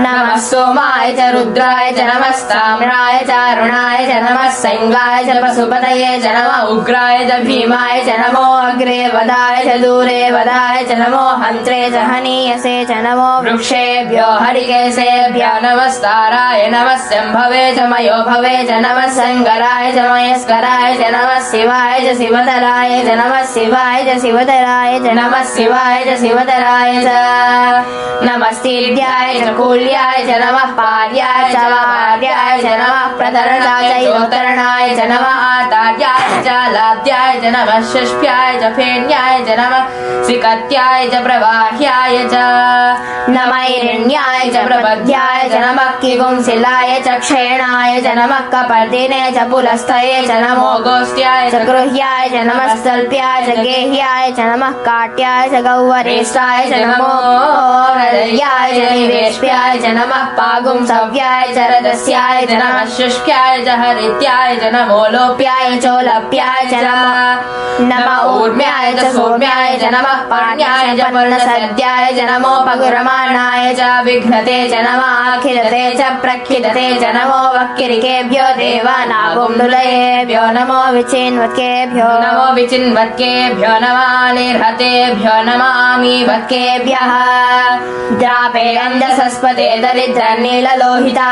नमः सोमाय च रुद्राय च नमस्ताम्राय च अरुणाय च नमः सैङ्गाय च पशुपतये च नमः उग्राय च भीमाय च नमो अग्रे वदाय च दूरे वदाय च नमो हन्त्रे च हनीयसे च नमो वृक्षेभ्यो हरिकेशेभ्यो नमस्ताराय नमः शम्भवे च मयो भवे च नमः सङ्गराय च मयस्कराय च नमः शिवाय च शिवतराय च नमः शिवाय च शिवतराय च नमः शिवाय च शिवतराय च नमस्तीर्याय च कूल्याय च नमः पार्याय च वार्याय च नमः प्रतरणाय च योत्तरणाय च नमः आतार्याय च लाद्याय च नमः षष्ठ्याय च फेण्याय च नमः सिकत्याय च प्रवाह्याय च नमः हिरण्याय च प्रबध्याय च नमः किगुंसिलाय च क्षयणाय च नमः कपर्दिने च पुलस्तये च नमो गोष्ट्याय च गृह्याय च नमः स्थल्प्याय च गेह्याय च नमः काट्याय च गौवरेष्ठाय च नमो हृदयाय च निवेश्याय च नमः पागुंसव्याय च रजस्याय च नमः शुष्क्याय च हरित्याय च नमो लोप्याय चोलप्याय च नमः ऊर्म्याय च सौम्याय च नमः पाण्याय च पर्णसद्याय च नमो पगुरमाणाय च विघ्नते च नमः अखिलते च प्रखिलते च नमो वक्किरिकेभ्यो देवानागुण्डुलयेभ्यो नमो विचिन्वत्केभ्यो नमो विचिन्वत्केभ्यो नमः निर्हतेभ्यो नमामि वत्केभ्यः द्रापे अन्धसस्पते दरिद्रनीललोहिता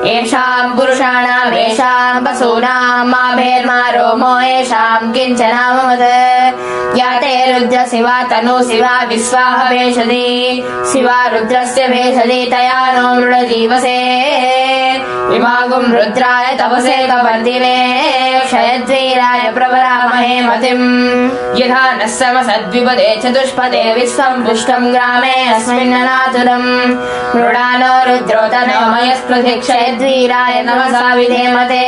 येषां पुरुषाणाम् येषां पशूनां माभेर्मा रोमो येषां किञ्चनामवत् या ते रुद्र शिवा तनु शिवा विश्वाह भेषति शिवा रुद्रस्य भेषति तया नो मृडजीवसे इमागुं रुद्राय तपसे कपर्दिने क्षयद्वीराय प्रवरामहे मतिम् यथा नः समसद्विपदे चतुष्पदे विश्वं पुष्टं ग्रामे अस्मिन्ननातुरम् मृडानो रुद्रो तनोमयस्पृथि क्षयद्वीराय नमसा विधेमते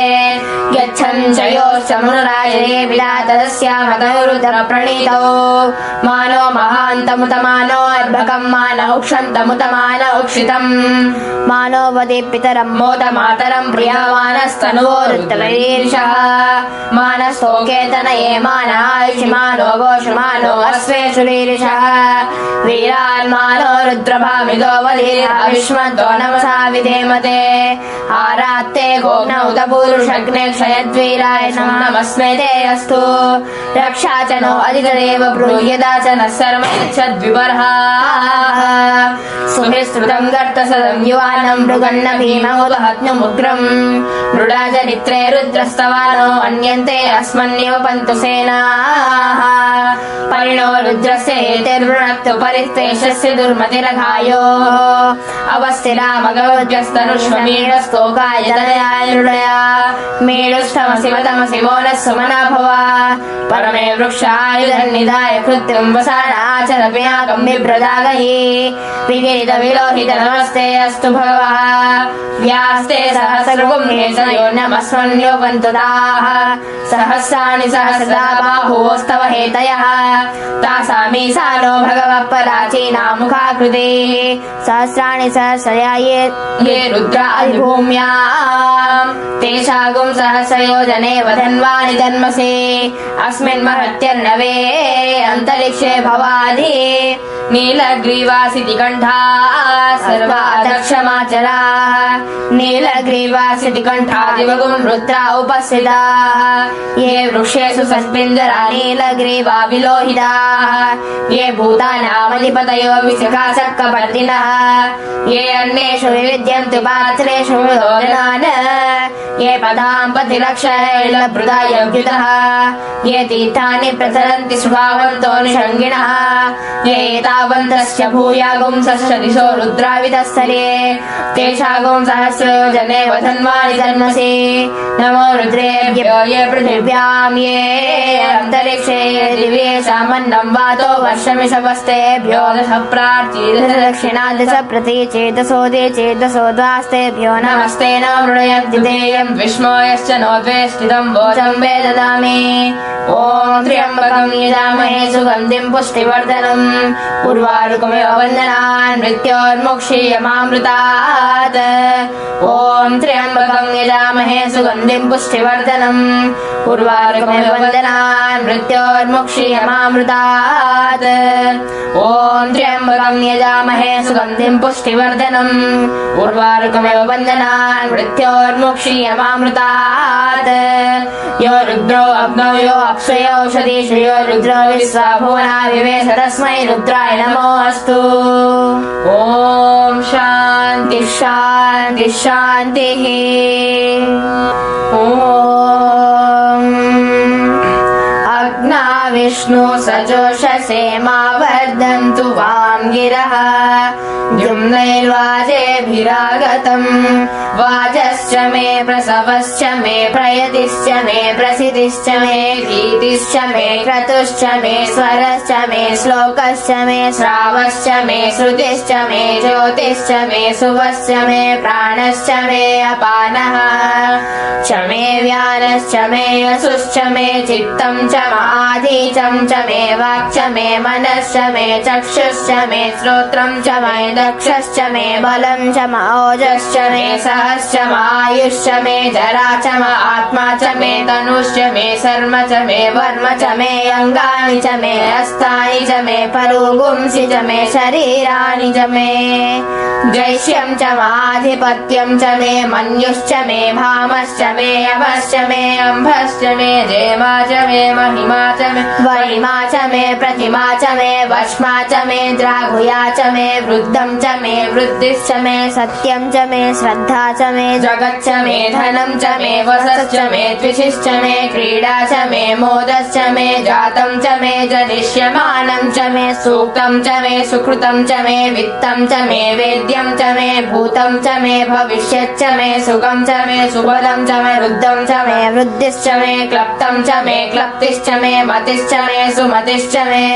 गच्छन् च योश्च मनुराजये विलातदस्यामतो रुद्रप्रणीतौ मानो महान्तमुतमानो अर्भकं मानौक्षन्तमुतमानो उक्षितम् मानो वदे पितरं मोदमातरं प्रियमानस्तनुवो रुद्रवीर्षः मानस्तोकेतनये मानायुषिमानो गोषुमानो अश्वेषुरीर्षः वीरान्मानो रुद्रभामिदो वलीर्विष्मतो नमसा विधेमते आरात्ते गोग्नौत पूरुषग्ने क्षयद्वीराय नमस्मे ते अस्तु रक्षा च नो अधिकदेव ब्रूह्यदा च नः सर्वच्छद्विबर्हाः सुभिस्तृतं गर्तसदं युवानं मृगन्न भीममुदहत्नुमुग्रम् मृडाचरित्रे रुद्रस्तवानो अन्यन्ते अस्मन्येव पन्तु सेनाः परिणो रुद्रस्य हेतिर्वृणक्तु परिस्तेषस्य दुर्मतिरघायो अवस्थिरामगवद्यस्तनुष्वमीढस्तोकाय जलयाय नृडया मेढुष्टमसि मोनः सुमना भवा परमे वृक्षायुधन्निधाय कृत्रिं वसानाचर पिनाकं बिभ्रदागहि विगीत विलोहित नमस्ते अस्तु भगवः व्यास्ते सहस्रगुं हेतयो नमस्मन्यो पन्तुताः सहस्राणि सहस्रदा बाहुस्तव हेतयः तासामीशानो भगवः पराचीनामुखाकृतिः सहस्राणि सहस्रया ये रुद्रा अधिभूम्याम् तेषागुं सहस्रयोजने वधन्वानि जन्मसि अस्मिन् महत्यर्णवे अन्तरिक्षे भवादि नीलग्रीवासिति कण्ठा सर्वादक्षमाचराः नीलग्रीवासिति कण्ठादिवगुं रुद्रा उपस्थिताः ये वृक्षेषु सस्पिञ्जरा नीलग्रीवा विलोहिताः ये भूतानामधिपतयो विशिखासक्कपर्दिनः ये अन्येषु विविद्यन्तु पात्रेषु विभोजनान् ये पदां पतिरक्षरैर्लभृदायव्युतः ये तीर्थानि प्रचरन्ति सुभावन्तो निषङ्गिणः ये एतावन्तस्य भूयागुं सहस्र दिशो रुद्रावितस्तरे तेषागुं सहस्रयोजने वसनेव धन्वानि धन्मसि नमो रुद्रेभ्यो ये पृथिव्यां ये अन्तरिक्षे दिव्येषामन्नं वातो वर्षमिषवस्तेभ्यो दश प्रार्थी दश दक्षिणा दश प्रतीचे दशोदीचे दशोद्वास्तेभ्यो नमस्ते न मृडयद्विधेयं विष्मोयश्च नोद्वेष्टितं वोचं वे ददामि ॐ त्र्यम्बकं यजामहे सुगन्धिं पुष्टिवर्धनम् उर्वारुकमिव वन्दनान् मृत्योर्मुक्षीयमामृतात् ॐ त्र्यम्बकं यजामहे सुगन्धिं पुष्टिवर्धनम् उर्वारुकमिव वन्दनान् मृत्योर्मुक्षीयमामृतात् ॐ त्र्यम्बकं यजामहे सुगन्धिं पुष्टिवर्धनम् उर्वारुकमिव वन्दनान् मृत्योर्मुक्षीयमामृतात् यो रुद्रो अग्नौ यो अक्षयो औषधीषु यो रुद्रो विश्वा भुवना विवेश तस्मै रुद्राय नमोऽस्तु ॐ शान्ति शान्ति शान्तिः ॐ अग्ना विष्णु सजोषसे मा वर्धन्तु वां गिरः द्युम्नैर्वाजेभिरागतम् वाजश्च मे प्रसवश्च मे प्रयतिश्च मे प्रसिद्धिश्च मे भीतिश्च मे क्रतुश्च मे स्वरश्च मे श्लोकश्च मे श्रावश्च मे श्रुतिश्च मे ज्योतिश्च मे सुवश्च मे प्राणश्च मे अपानः च मे व्यानश्च मे यशुश्च मे चित्तं च आधीचं च मे वाक् च मे मनश्च मे चक्षुश्च मे श्रोत्रं च मे दक्षश्च मे बलं च म ओजश्च मे सहश्च म आयुश्च मे जरा च म आत्मा च मे तनुश्च मे शर्म च मे वर्म च मे अङ्गानि च मे हस्तानि च मे परुगुंसि च मे शरीराणि च मे जैष्यं च माधिपत्यं च मे मन्युश्च मे भामश्च मे अभश्च मे अम्भश्च मे जेमा च मे महिमा च मे वरिमा च मे प्रतिमा च मे वश्मा च मे द्राघुया च मे वृद्धं च मे वृद्धिश्च मे सत्यं च मे श्रद्धा च मे जगच्च मे धनं च मे वसश्च मे द्विषिश्च मे क्रीडा च मे मोदश्च मे जातं च मे जनिष्यमानं च मे सूक्तं च मे सुकृतं च मे वित्तं च मे वेद्यं च मे भूतं च मे भविष्यच्च मे सुखं च मे सुबलं च मे वृद्धं च मे वृद्धिश्च मे क्लप्तं च मे क्लप्तिश्च मे मतिश्च मे सुमतिश्च मे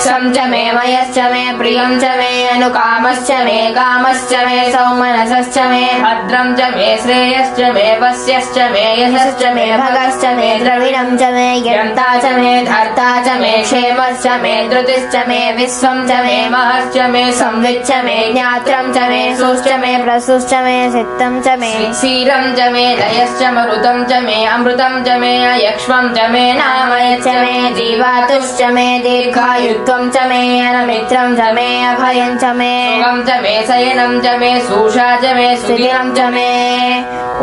सं च मे मयश्च मे प्रियं च मे अनुकामश्च मे कामश्च मे सौमनसश्च मे भद्रं च मे श्रेयश्च मे वस्यश्च मे यशश्च मे भगश्च मे द्रविणं च मे यन्ता च मे धर्ता च मे क्षेमश्च मे धृतिश्च मे विश्वं च मे महश्च मे संविच्च मे ज्ञात्रं च मे सुश्च मे प्रसुश्च मे सिक्तं च मे क्षीरं च मे दयश्च मरुतं च मे अमृतं च मे यक्ष्मं च मे नामयच्च मे जीवातुश्च मे दीर्घायुत्वं च मे अनमित्रं च मे अभयं च मे सुखं च मे शयनं च मे सूषा च मे सुदिनं च मे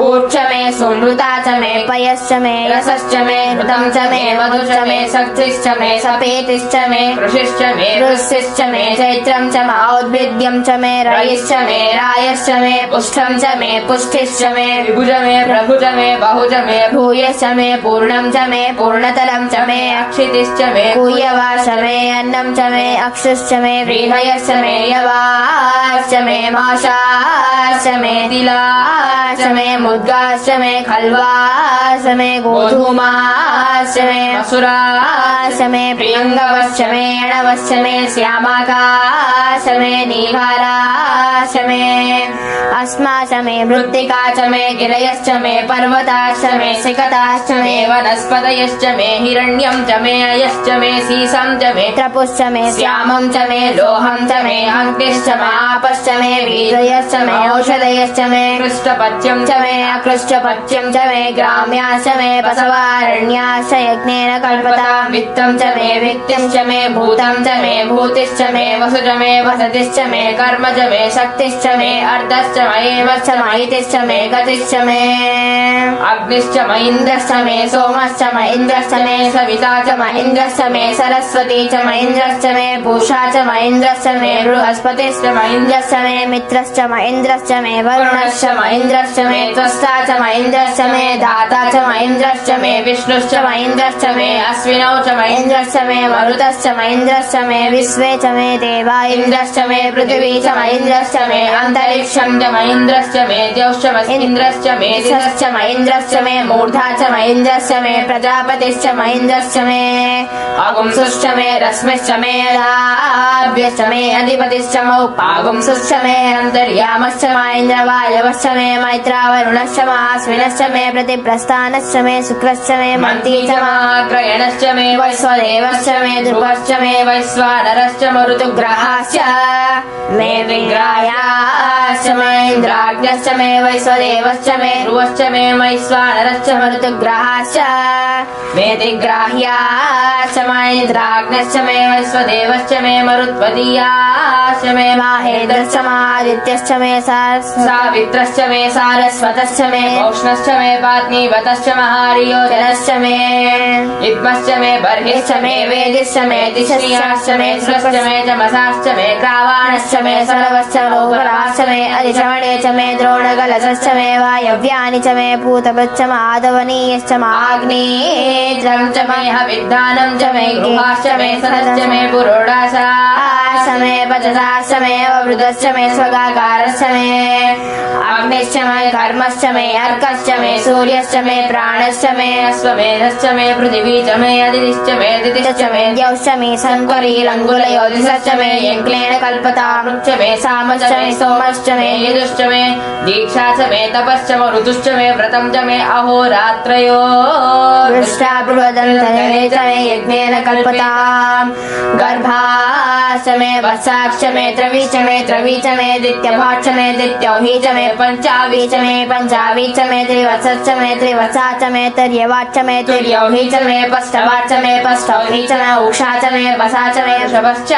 ऊर्च मे सुनृता च मे पयश्च मे रसश्च मे हृतं च मे मधुश्च मे शक्तिश्च मे सपेतिश्च मे कृषिश्च मे वृष्टिश्च मे चैत्रं च म औद्भिद्यं च मे रयिश्च मे रायश्च मे पुष्टं च मे पुष्टिश्च मे विभुज मे प्रभुज मे बहुज मे भूयश्च मे पूर्णं च मे पूर्णतलं च मे अक्षितिश्च मे कूयवाश्च मे अन्नं च मे अक्षुश्च मे व्रीहयश्च मे यवाश्च मे माशाश्च मे तिलाश्च मे मुद्गाश्च मे खल्वाश्च मे गोधूमाश्च मे मसुराश्च मे प्रियङ्गवश्च मे अणवश्च मे श्यामाकाश्च मे नीहाराश्च मे अस्माश्च मे मृत्तिका च मे गिरयश्च मे पर्वताश्च मे सिकताश्च मे वनस्पतयश्च मे हिरण्यं च मे अयश्च मे सीसं च मे त्रपुश्च मे श्यामं च मे लोहं च मे अग्निश्च मापश्च मे वीर्यश्च मे औषधयश्च मे कृष्टपत्यं च मे अकृष्टपत्यं च मे ग्राम्याश्च मे बसवारण्याश्च यज्ञेन कल्पता वित्तं च मे वित्तिश्च मे भूतं च मे भूतिश्च मे वसुज मे वसतिश्च मे कर्म च मे शक्तिश्च मे अर्धश्च मयेवश्च महितिश्च मे गतिश्च मे अग्निश्च म इन्द्रश्च मे सोमश्च म इन्द्रश्च मे सविता च म इन्द्रश्च मे सरस्वती च म इन्द्रश्च मे पूषा च म इन्द्रश्च मे बृहस्पतिश्च म इन्द्रश्च मे मित्रश्च म इन्द्रश्च मे वरुणश्च महेन्द्रश्च मे त्वष्टा च महेन्द्रश्च मे दाता च महेन्द्रश्च मे विष्णुश्च महेन्द्रश्च मे अश्विनौ च महेन्द्रश्च मे मरुतश्च महेन्द्रश्च मे विश्वे च मे देवा इन्द्रश्च मे पृथिवी च महेन्द्रश्च मे अन्तरिक्षं च महेन्द्रश्च मे द्यौश्च महेन्द्रश्च मे दिशश्च महेन्द्रश्च मे मूर्धा च महेन्द्रश्च मे प्रजापतिश्च महेन्द्रश्च मे अगुंसुश्च मे रश्मिश्च मे लाभ्यश्च मे अधिपतिश्च मौपागुंसुश्च मे अन्तर्यामश्च महेन्द्रवायवश्च मे मैत्रावरुणश्च महास्विनश्च मे प्रतिप्रस्थानश्च मे शुक्रश्च मे मन्ती च महाग्रयणश्च मे वैश्वदेवश्च मे ध्रुवश्च मे वैश्वानरश्च मरुतुग्रहाश्च मे विग्रायाश्च महेन्द्राग्न्यश्च मे वैश्वदेवश्च मे ध्रुवश्च मे वैश्वानरश्च मरुतुग्रहाश्च मे दिग्राह्याश्च महेन्द्राग्न्यश्च मे वैश्वदेवश्च मे मरुत्वदीयाश्च मे माहेन्द्रश्च महादित्यश्च मे सावित्रश्च मे सारस्वतश्च मे औष्णश्च मे पात्नीवतश्च महारियोजनश्च मे इद्मश्च मे बर्हिश्च मे वेदिश्च मे दिश्रियाश्च मे श्रश्च मे जमसाश्च मे ग्रावाणश्च मे सर्वश्च लोकराश्च मे अधिश्रवणे च मे द्रोणकलशश्च मे वायव्यानि च मे पूतपश्च माधवनीयश्च माग्नेयं च मे हविद्धानं च मे गृहाश्च मे सनश्च मे पुरोडाशाश्च मे पचसाश्च मे अवृतश्च मे स्वगाकारश्च मे अग्निश्च मे कर्मश्च मे अर्कश्च मे सूर्यश्च मे प्राणश्च मे अश्वमेधश्च मे पृथिवी च मे अदितिश्च मे दितिश्च मे द्यौश्च मे संकरीरङ्गुलयोधिश्च मे यज्ञेन कल्पता वृक्ष मे सामश्च मे सोमश्च मे यजुश्च मे दीक्षा च मे तपश्च मे ऋतुश्च मे व्रतं च मे अहोरात्रयो दृष्टा बृहदन्तरे च मे यज्ञेन कल्पताम् गर्भाश्च मे वत्साश्च मे त्रवी च मे दित्यभाश्च मे दित्यौही च मे पंचावी च मे त्रिवत्सश्च मे त्रिवत्सा च मे तिर्यवाच्च मे तिर्यौही च मे पष्टवाच्च मे पष्टौही च मे उषा च मे वसा च मे वृषभश्च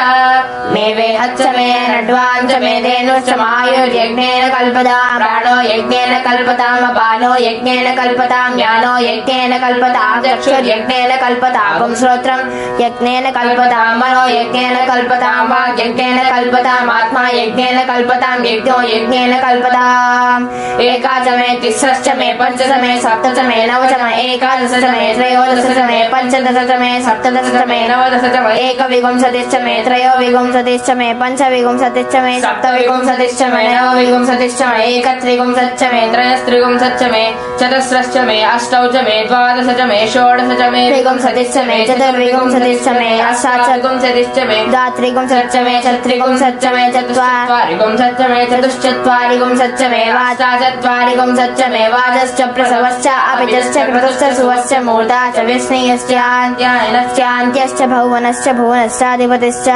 मे वेहच्च मे नड्वान् च मे धेनुश्च मायुर्यज्ञेन कल्पताम् प्राणो यज्ञेन कल्पताम् अपानो यज्ञेन कल्पताम् ज्ञानो यज्ञेन कल्पताम् चक्षुर्यज्ञेन कल्पताम् श्रोत्रं यज्ञेन कल्पताम् मनो यज्ञेन कल्पताम् वाक् यज्ञेन कल्पताम् आत्मा यज्ञेन कल्पताम् यज्ञो यज्ञेन कल्पताम् एका च मे तिस्रश्च मे पञ्च च मे सप्त च मे नव च मे एकादश च मे त्रयोदश च मे पञ्चदश च मे सप्तदश च मे नवदश च मे एकविंशतिश्च मे त्रयोविंशतिश्च मे पञ्चविंशतिश्च मे सप्तविंशतिश्च मे नवविंशतिश्च मे एकत्रिंशच्च मे त्रयस्त्रिंशच्च मे चतस्रश्च मे अष्टौ च मे द्वादश च मे षोडश च मे त्रिंशतिश्च मे चतुर्विंशतिश्च मे अष्टाचतुर्विंशतिश्च मे द्वात्रिंशच्च मे चत्रिंशच्च मे चत्वारिंशच्च मे चतुश्चत्वारिंशच्च मे वाचाचत्वारिंशच्च मे वाजश्च प्रसवश्च अपिचश्च क्रतुश्च सुवश्च मूर्धा च विष्णुयश्चान्त्यश्च भुवनश्च भुवनश्चाधिपतिश्च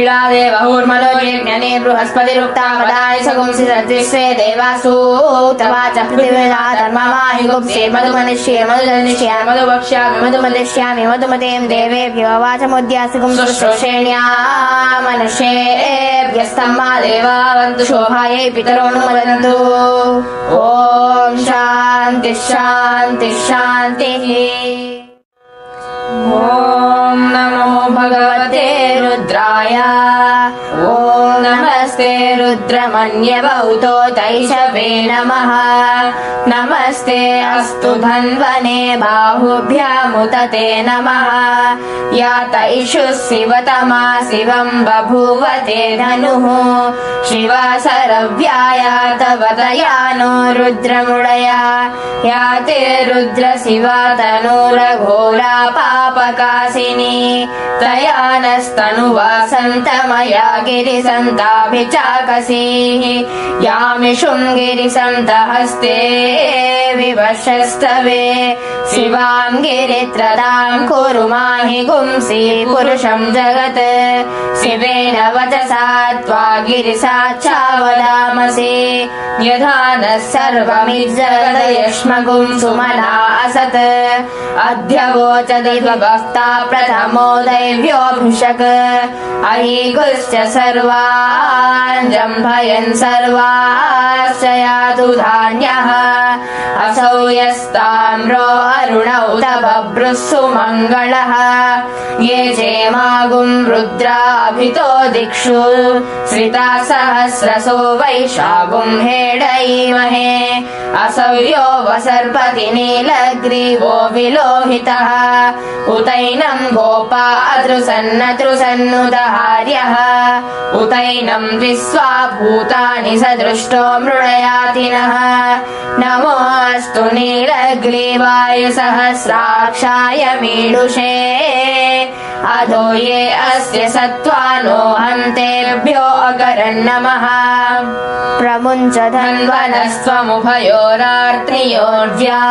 इळादेवहुर्मलो यज्ञने बृहस्पतिरुक्ता मदानि सगुंसि सद्विश्वे देवासु तवाच पृथिवीला धर्ममाहि गुंसे मधुमनिष्ये मधुजनिष्ये मधुवक्ष्यामि मधुमदिष्यामि मधुमतीं देवेभ्यो वाचमुद्यासि गुंसुश्रेण्या मनुष्येभ्यस्तम्मा देवावन्तु शोभायै पितरोऽनुमोदन्तु ॐ शान्ति शान्ति शान्तिः ॐ नमो भगवते रुद्राय ॐ नमस्ते रुद्रमन्यवौतो तैषवे नमः नमस्ते अस्तु धन्वने बाहुभ्यामुत ते नमः या तैषु शिवतमा शिवं बभूव ते धनुः शिवा सरव्याया तव दयानो रुद्रमुडया या ते रुद्र शिवा तनूरघोरा पापकाशिनी तया नस्तनुवा सन्तमया गिरिसन्ताभिचाकसीः यामिषुं गिरिसन्तहस्ते विवशस्तवे शिवां गिरित्रदां कुरु माहि गुंसि पुरुषं जगत् शिवेन वचसा त्वा गिरिसाक्षावदामसि यथा नः सर्वमिज्जगदयश्मगुं सुमना असत् अद्य वोचति भक्ता प्रथमो दैव्योऽभिषक् अहीगुश्च सर्वान् जम्भयन् सर्वाः च यातु धान्यः असौ यस्ताम्रो अरुणौ तबभ्रुस्सु मङ्गलः ये चेमागुं रुद्राभितो दिक्षु श्रिता सहस्रसो वैशागुं हेडयीमहे असौ यो वसर्पति नीलग्रीवो विलोहितः उतैनं गोपा अतृसन्नतृसन्नुदहार्यः उतैनं विश्वा भूतानि सदृष्टो मृडयातिनः नमोऽस्तु नीलग्रीवाय सहस्राक्षाय मीडुषे अधो ये अस्य सत्त्वानो हन्तेभ्यो अकरन्नमः प्रमुञ्च धन्वनस्त्वमुभयोरार्त्रियोर्व्या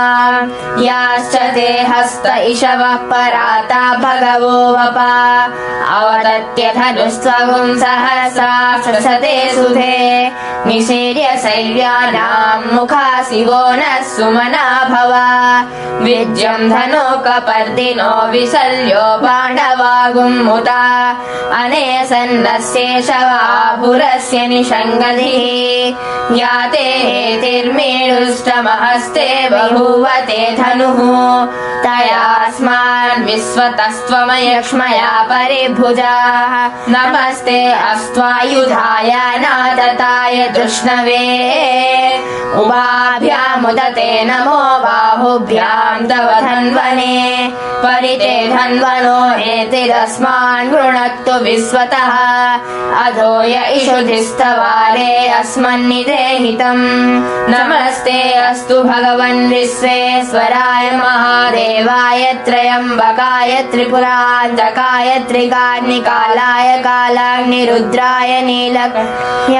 याश्च ते हस्त इषवः पराता भगवो वपा अवदत्य धनुस्त्वगुं सहस्राक्षते सुधे निशीर्य शैव्यानां मुखासिवो नः सुमना भवा विज्यं धनुकपर्दिनो विशल्यो बाणवागुम्मुता अनेसन्नस्येषवाभुरस्य निषङ्गधिः याते हेतिर्मीडुष्टमहस्ते बभूवते धनुः तयास्मान् विश्वतस्त्वमयक्ष्मया परिभुजाः नमस्ते अस्त्वायुधाय नातताय तृष्णवे उभाभ्यामुदते नमो बाहुभ्यां तव धन्वने परिते धन्वनो हेतिरस्मान् गृणक्तु विश्वतः अधो य इषुधिस्तवारे अस्मन्निदेहितम् नमस्ते अस्तु भगवन् विश्वेश्वराय महादेवाय त्र्यम्बकाय त्रिपुरान्तकाय त्रिकाग्निकालाय कालाग्निरुद्राय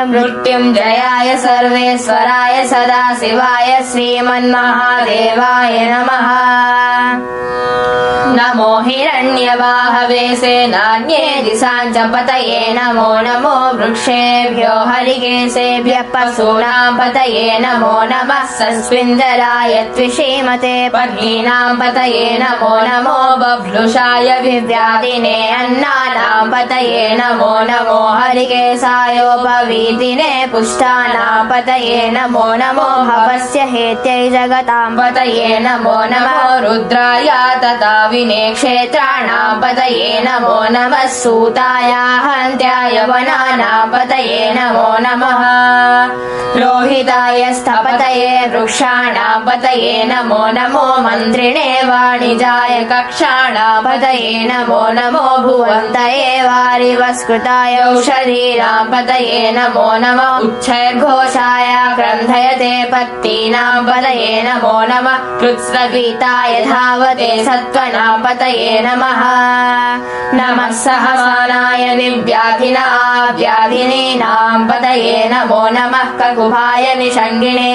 नीलमृत्युञ्जयाय सर्वेश्वराय सदाशिवाय श्रीमन्महादेवाय नमः नमो हिरण्यवाहवे सेनान्ये दिशाञ्च पतये नमो नमो वृक्षेभ्यो हरिकेशेभ्यः पशूनां पतये नमो नमः संस्विन्दराय त्विषीमते पद्मीनां पतये नमो नमो बभ्लुषाय विव्याधिने अन्नानां पतये नमो नमो हरिकेशायोपवीतिने पुष्टानां पतये नमो नमो भवस्य हेत्यै जगतां पतये नमो नमो रुद्राय तथा विने क्षेत्राणां पतये नमो नमः सूताय हन्त्याय वनानां पतये नमो नमः रोहिताय स्थपतये वृक्षाणां पतये नमो नमो मन्त्रिणे वाणिजाय कक्षाणां पतये नमो नमो भुवन्तये वारिवस्कृताय औषधीनां पतये नमो नमः उच्छैर्घोषाय ग्रन्थयते पत्तीनां पतये नमो नमः कृत्स्नगीताय धावते सत्त्वनां पतये नमः नमः सहमानाय दिव्याधिनां पतये नमो नमः ककुभाय निषङ्गिणे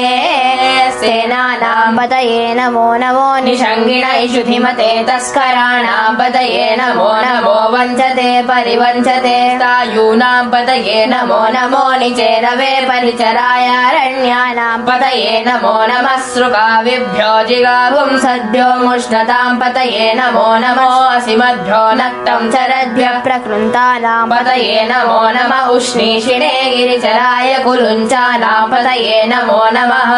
सेनानां पतये नमो नमो निषङ्गिण इषुधिमते तस्कराणां पतये नमो नमो वञ्चते परिवञ्चते तायूनां पतये नमो नमो निचेरवे परिचराय अरण्यानां पतये नमो नमः सृगाविभ्यो जिगाभुं सद्भ्यो मुष्णतां पतये नमो नमो असिमद्भ्यो नक्तं चरद्भ्यः प्रकृन्तानां पतये नमो नमः उष्णीषिणे गिरिचराय कुलुञ्चानां पतये नमो नमः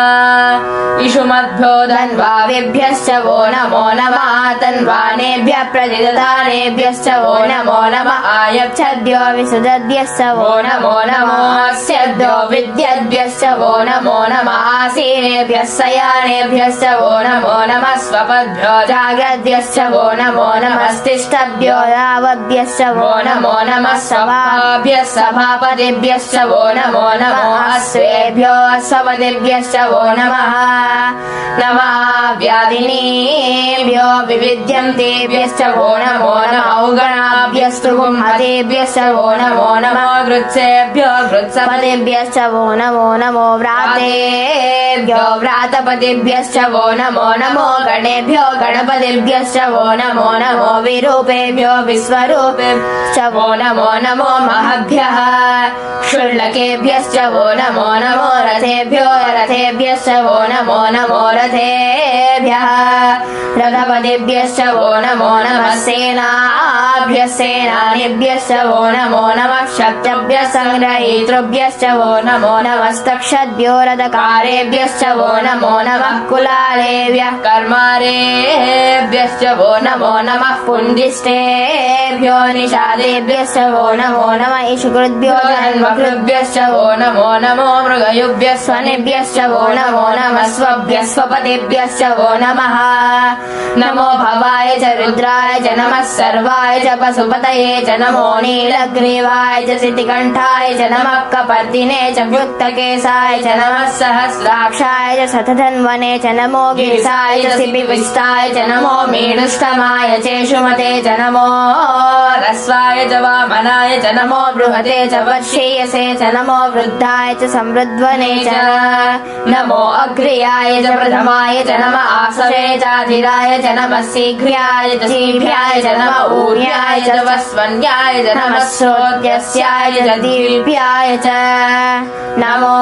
इषुमद्भ्यो धन्वाविभ्यश्च वो नमो नमः तन्वानेभ्यः प्रतिदधानेभ्यश्च वो नमो नमः आयच्छद्भ्यो विसुदद्भ्यश्च वो नमो नमो अस्यभ्यो विद्यद्भ्यश्च वो नमो नमः आसीनेभ्यः शयानेभ्यश्च वो नमो नमः स्वपद्भ्यो जाग्रद्भ्यश्च वो नमो नमः तिष्ठभ्यो यावद्भ्यश्च वो नमो नमः सभाभ्यः सभापतिभ्यश्च वो नमो नमः अश्वेभ्यो अश्वपतिभ्यश्च वो नमः नमः व्याधिनीभ्यो विविध्यन्तेभ्यश्च वो नमो नमः औगणाभ्यस्तु गुंहतेभ्यश्च वो नमो नमः गृत्सेभ्यो गृत्सपतिभ्यश्च वो नमो नमो व्रातेभ्यो व्रातपतिभ्यो व्रातपतिभ्यश्च वो नमो नमो गणेभ्यो गणपतिभ्यश्च वो नमो नमो विरूपेभ्यो विश्वरूपेभ्यश्च वो नमो नमो महभ्यः क्षुल्लकेभ्यश्च वो नमो नमो रथेभ्यो रथेभ्यश्च वो नमो नमो रथेभ्यः रथपतिभ्यश्च वो नमो नमः सेनाभ्यः सेनानिभ्यश्च वो नमो नमः शक्त्यभ्यः सङ्ग्रहीतृभ्यश्च वो नमो नमस्तक्षद्भ्यो रथकारेभ्यश्च वो नमो नमः कुलालेभ्यः कर्मारेभ्यश्च वो नमो नमः पुण्डिष्टेभ्यो निषादेभ्यश्च वो नमो नमः ईशकृद्भ्यो जन्मकृद्भ्यश्च वो नमो नमो मृगयुभ्यः स्वनिभ्यश्च वो नमो नमः स्वभ्यः स्वपतिभ्यश्च वो नमः नमो भवाय च रुद्राय च नमः सर्वाय च पशुपतये च नमो नीलग्रीवाय च सितिकण्ठाय च नमः कपर्दिने च वृत्तकेशाय च नमः सहस्राक्षाय च शतधन्वने च नमो गिरिसाय च शिबिविष्टाय च नमो मीडुष्टमाय चेषुमते च नमो रस्वाय च वामनाय च नमो बृहते च वर्षीयसे च नमो वृद्धाय च समृद्ध्वने च नमो अग्र्याय च प्रथमाय च नमः आसवे चाधिराय च नमः शीघ्र्याय च शीघ्र्याय च नमः ऊर्याय च वस्वन्याय च नमः श्रोत्यस्याय च दीर्घ्याय च नमो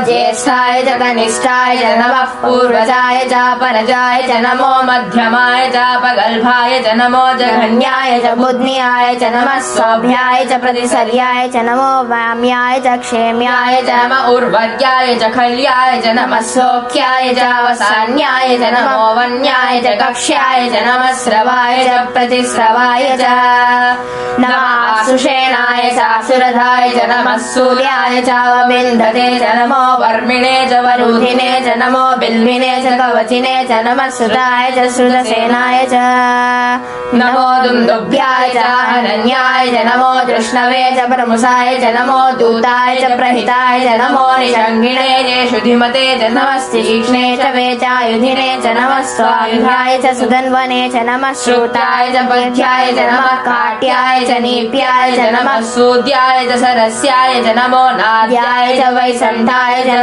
ज्येष्ठाय च कनिष्ठाय च नमः पूर्वजाय च परजाय च नमो मध्यमाय च पगल्भाय च नमो जघन्याय च बुध्न्याय च नमः सौभ्याय च प्रतिसर्याय च नमो वाम्याय च क्षेम्याय च नमः उर्वऱ्याय च खल्याय च नमः सौख्याय च वसान्याय च नमो वन्याय च कक्ष्याय च नमः स्रवाय च प्रतिस्रवाय च नमः आशुषेणाय च आसुरधाय च नमः सूर्याय च वबिन्धते च नमो वर्मिणे च वरुधिने च नमो बिल्विने च कवचिने च नमः श्रुताय च श्रुतसेनाय च नमो दुन्दुभ्याय च हरण्याय च नमो तृष्णवे च प्रमुसाय च नमो दूताय च प्रहिताय च नमो निषङ्गिणे च शुधिमते च नमः तीक्ष्णे च वेचायुधिने च नमः स्वायुधाय च सुधन्वने च नमः श्रुताय च पथ्याय च नमः काट्याय च नीप्याय च नमः सूद्याय च सरस्याय च नमो नाद्याय च वैसन्ताय च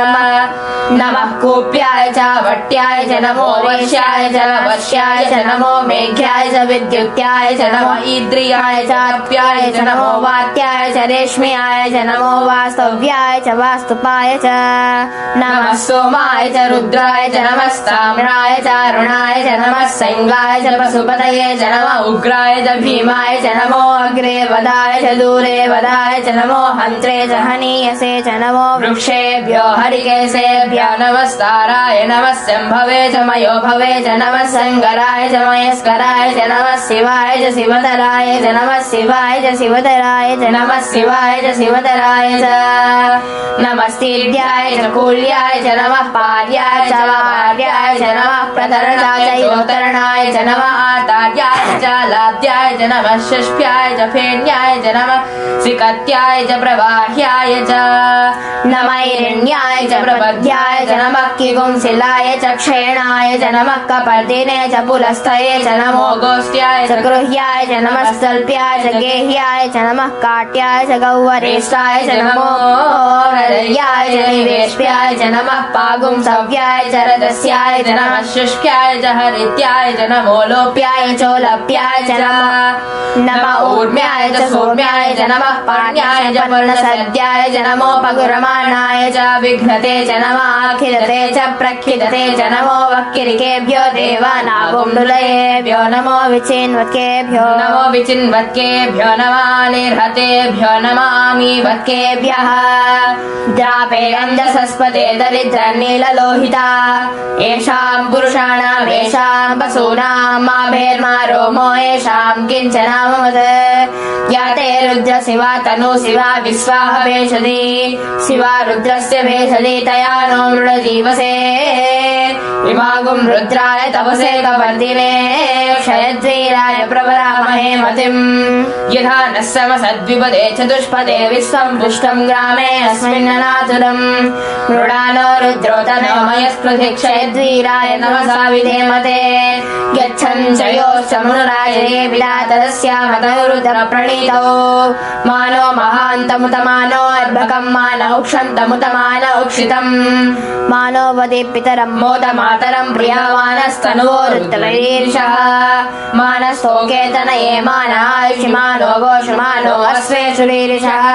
नमः कूप्याय च वट्याय च नमो वैश्याय च वश्याय च नमो मेघ्याय च विद्युत्याय च नमो ईद्रियाय च अर्प्याय च नमो वात्याय च रेश्म्याय च नमो वास्तव्याय च वास्तुपाय च नमः सोमाय च रुद्राय च नमः ताम्राय च अरुणाय च नमः सैङ्गाय च पशुपतये च नमः उग्राय च भीमाय च नमो अग्रे वदाय च दूरे वदाय च नमो हन्त्रे च हनीयसे च नमो वृक्षेभ्यो हरिकेशेभ्यो नमस्ताराय नमः शम्भवे च मयो भवे च नमः सङ्गराय च मयस्कराय च नमः शिवाय च शिवतराय च नमः शिवाय च शिवतराय च नमः शिवाय च शिवतराय च नमस्तीर्याय च कूल्याय च नमः पार्याय च वार्याय च नमः प्रतरणाय च योतरणाय च नमः आतार्याय च लाद्याय च नमः षष्ठ्याय च फेन्याय च नमः श्रीकत्याय च प्रवाह्याय च नमः हिरण्याय च प्रबध्याय च नमः किगुंसिलाय च क्षेणाय च नमः कपर्दिने च पुलस्थये च नमो गोष्ट्याय च गृह्याय च नमः सल्प्याय च गेह्याय च नमः काट्याय च गौवरेष्ठाय च नमो हृदयाय च निवेश्याय च नमः पागुंसव्याय च रजस्याय च नमः शुष्क्याय च हरित्याय च नमो लोप्याय चोलप्याय च नमः ऊर्म्याय च सौम्याय च नमः पाण्याय च पर्णसद्याय च नमो पगुरमाणाय च विघ्नते च नमः अखिलते च प्रखिदते च नमो वक्किरिकेभ्यो देवानागुण्डुलयेभ्यो नमो विचिन्वत्केभ्यो नमो विचिन्वत्केभ्यो नमः निर्हतेभ्यो नमामीवत्केभ्यः द्रापे अञ्जसस्पते दरिद्रनीललोहिता येषाम् पुरुषाणाम् येषाम् पशूनाम् मा भेर्मा रोमो येषाम् किञ्चनामवत् या ते रुद्र शिवा तनु शिवा विश्वाह भेषति शिवा रुद्रस्य भेषति तया नो मृडजीवसे इमागुं रुद्राय तपसे कपर्दिने क्षयद्वीराय प्रवरामहे मतिम् यथा नः समसद्विपदे चतुष्पदे विश्वं पुष्टं ग्रामे अस्मिन्ननातुरम् मृडानो रुद्रोतनो मयस्पृथि क्षयद्वीराय नमसा विधेमते गच्छन् च योश्च मनुराजये विरातरस्यामतो रुद्रप्रणीतो मानो महान्तमुतमानो अर्भकं मानौ क्षन्तमुतमानौ क्षितम् मानो वदे पितरं मोदमातरं प्रियमानस्तनुवो रुद्रवीर्षः मानस्तोकेतनये मानायुषिमानो गोषमानो अश्वेषु रीरिषः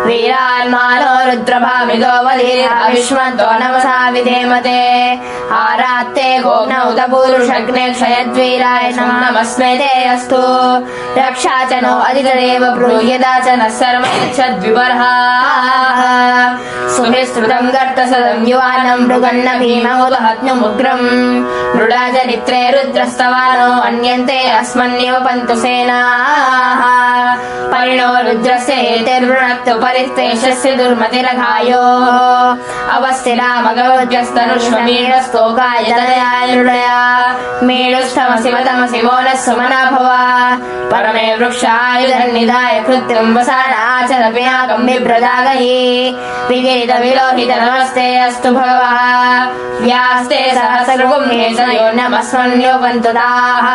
वीरान्मानो रुद्रभामिदो वधीरः विश्वन्तो नमसा विधेमते आरात्ते गोम्नौ तपूरुषग्ने क्षयद्वीराय नमस्मे ते अस्तु रक्षा च नो अधितरेव ब्रूयदा च नः सर्वं यच्छद्विबर्हः सुभिस्तृतं गर्तसदं युवानं मृगन्न भीममुदहत्नुमुग्रम् मृडाचरित्रे रुद्रस्तवानो अन्यन्ते अस्मन्निव पन्तु सेनाः परिणो रुद्रस्य हेतिर्वृणक्तु परिस्तेषस्य दुर्मतिरघायोः अवस्थिरामगवद्यस्तनुष्वमीढस्तोकाय तनयाय नृडया मेढुष्टमसि वदमसि मोनः सुमना भव परमे वृक्षायुधन्निधाय कृत्रिं वसानाचरपिनाकं बिभ्रदागहि विगिरितविलोहित नमस्ते अस्तु भगवः व्यास्ते सहस्रगुम्ने च यो नमस्मन्योपन्तु ताः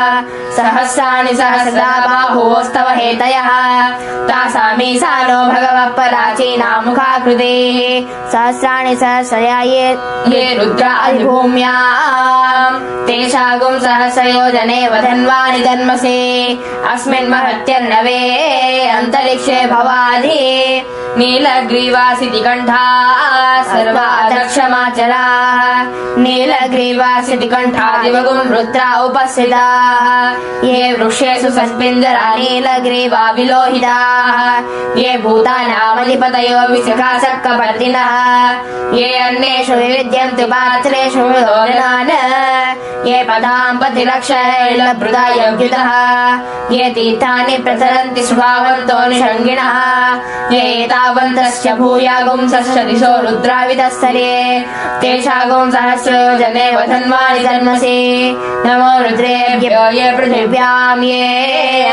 सहस्राणि सहस्रदा बाहुवोस्तव हेतयः तासामीशानो भगवः प्राचीना मुखाकृतिः सहस्राणि सहस्रया ये रुद्रादिभूम्याम् तेषागुं सहस्रयोजने वधन्वानि धन्मसे अस्मिन् महत्यर्णवे अन्तरिक्षे भवाधि नीलग्रीवासिति कण्ठा सर्वादक्षमाचराः नीलग्रीवासिति कण्ठादिवगुं रुद्रा उपस्थिताः ये वृक्षेषु सस्पिन्दरा नीलग्रीवा विलोहिताः ये भूतानामधिपतयो विशिखासक्कपर्दिनः ये अन्येषु विविद्यन्ति पात्रेषु विदोदनान् ये पदाम्पतिलक्षैर्लभृदायव्युतः ये तीर्थानि प्रचरन्ति सुभावन्तोऽनुषङ्गिणः ये एतावन्तश्च भूयागुंसश्च दिशो रुद्रावितस्तरे तेषागुं सहस्रयोजने वधन्वानि धर्मसि नमो रुद्रेभ्यो ये पृथिव्यां ये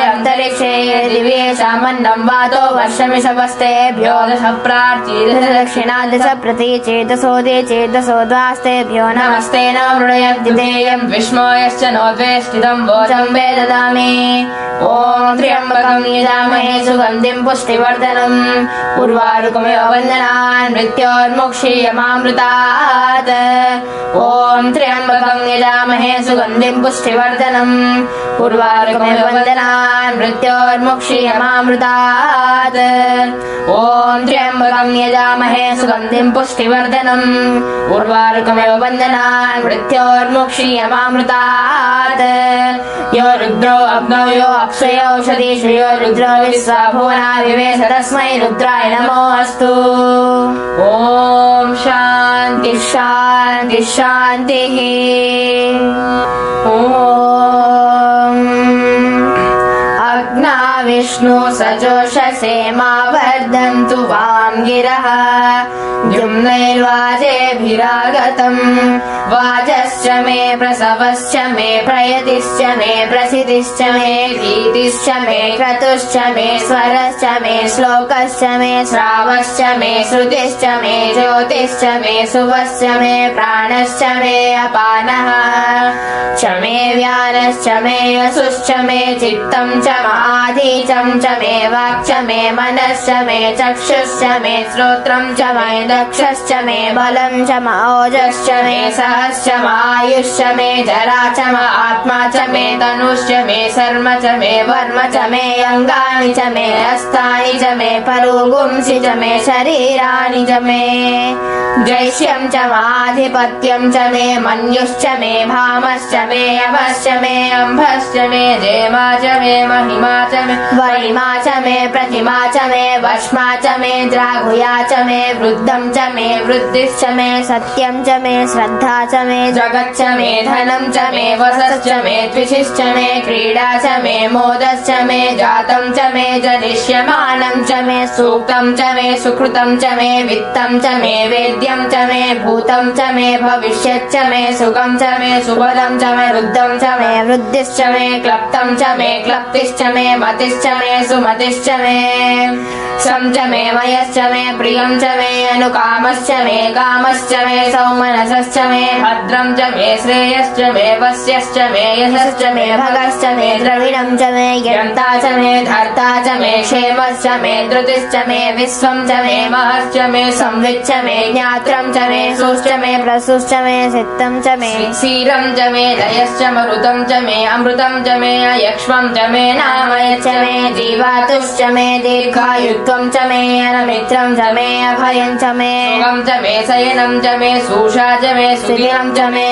अन्तरिक्षे दिव्ये सामन्नं वातो वर्षमिषवस्तेभ्यो दश प्रार्थी दश दक्षिणा दश प्रति चेतसो दे चेतसो द्वास्तेभ्यो नमस्ते न मृडयद्वितेयं विष्मोयश्च नोद्वेष्टितं वोचं वे ददामि ॐ त्र्यम्बकं यजामहे सुगन्धिं पुष्टिवर्धनम् उर्वारुकमिव वन्दनान् मृत्योर्मुक्षीयमामृतात् ॐ त्र्यम्बकं यजामहे सुगन्धिं पुष्टिवर्धनम् उर्वारुकमिव वन्दनान् मृत्योर्मुक्षीयमामृतात् ॐ त्र्यम्बकं यजामहे सुगन्धिं पुष्टिवर्धनम् उर्वारुकमिव वन्दनान् मृत्योर्मुक्षीयमामृतात् यो रुद्रो अग्नौ यो अक्षयोषधीषु यो रुद्रो विश्वा भुवना विवेश तस्मै रुद्राय नमो अस्तु ॐ शान्ति शान्ति शान्तिः ॐ अग्ना विष्णु सजोषसे मा वर्धन्तु वां गिरः द्युम्नैर्वाजेभिरागतम् वाजश्च मे प्रसवश्च मे प्रयतिश्च मे प्रसिद्धिश्च मे भीतिश्च मे क्रतुश्च मे स्वरश्च मे श्लोकश्च मे श्रावश्च मे श्रुतिश्च मे ज्योतिश्च मे सुवश्च मे प्राणश्च मे अपानः च मे व्यानश्च मे यशुश्च मे चित्तं च आधीचं च मे वाक् च मे मनश्च मे चक्षुश्च मे श्रोत्रं च मे दक्षश्च मे बलं च ओजश्च मे सहश्च आयुश्च मे जरा च आत्मा च मे तनुश्च मे शर्म च मे वर्म च मे अङ्गानि च मे हस्तानि च मे परुगुंसि च मे शरीराणि च मे जैष्यं च आधिपत्यं च मे मन्युश्च मे भामश्च मे अभश्च मे अम्भश्च मे जेमा च मे महिमा च मे वरिमा च मे प्रतिमा च मे वश्मा च मे द्राघुया च मे वृद्धं च मे वृद्धिश्च मे सत्यं च मे श्रद्धा च मे जगच्च मे धनं च मे वसश्च मे द्विषिश्च मे क्रीडा च मे मोदश्च मे जातं च मे जनिष्यमानं च मे सूक्तं च मे सुकृतं च मे वित्तं च मे वेद्यं च मे भूतं च मे भविष्यच्च मे सुखं च मे सुपदं च मे वृद्धं च मे वृद्धिश्च मे क्लप्तं च मे क्लप्तिश्च मे मतिश्च मे सुमतिश्च मे शं च मे मयश्च मे प्रियं च मे अनुकामश्च मे कामश्च मे सौमनसश्च मे भद्रं च मे श्रेयश्च मे वस्यश्च मे यशश्च मे भगश्च मे द्रविणं च मे यन्ता च मे धर्ता च मे क्षेमश्च मे धृतिश्च मे विश्वं च मे महश्च मे संविच्च मे ज्ञात्रं च मे सुश्च मे प्रसुश्च मे सिद्धं च मे क्षीरं च मे दयश्च मरुतं च मे अमृतं च मे अयक्ष्मं च मे नामय च मे जीवातुश्च मे दीर्घायुत्वं च मे अनमित्रं च मे अभयं च मे सुखं च मे शयनं च मे सूषा च मे सुदिनं च मे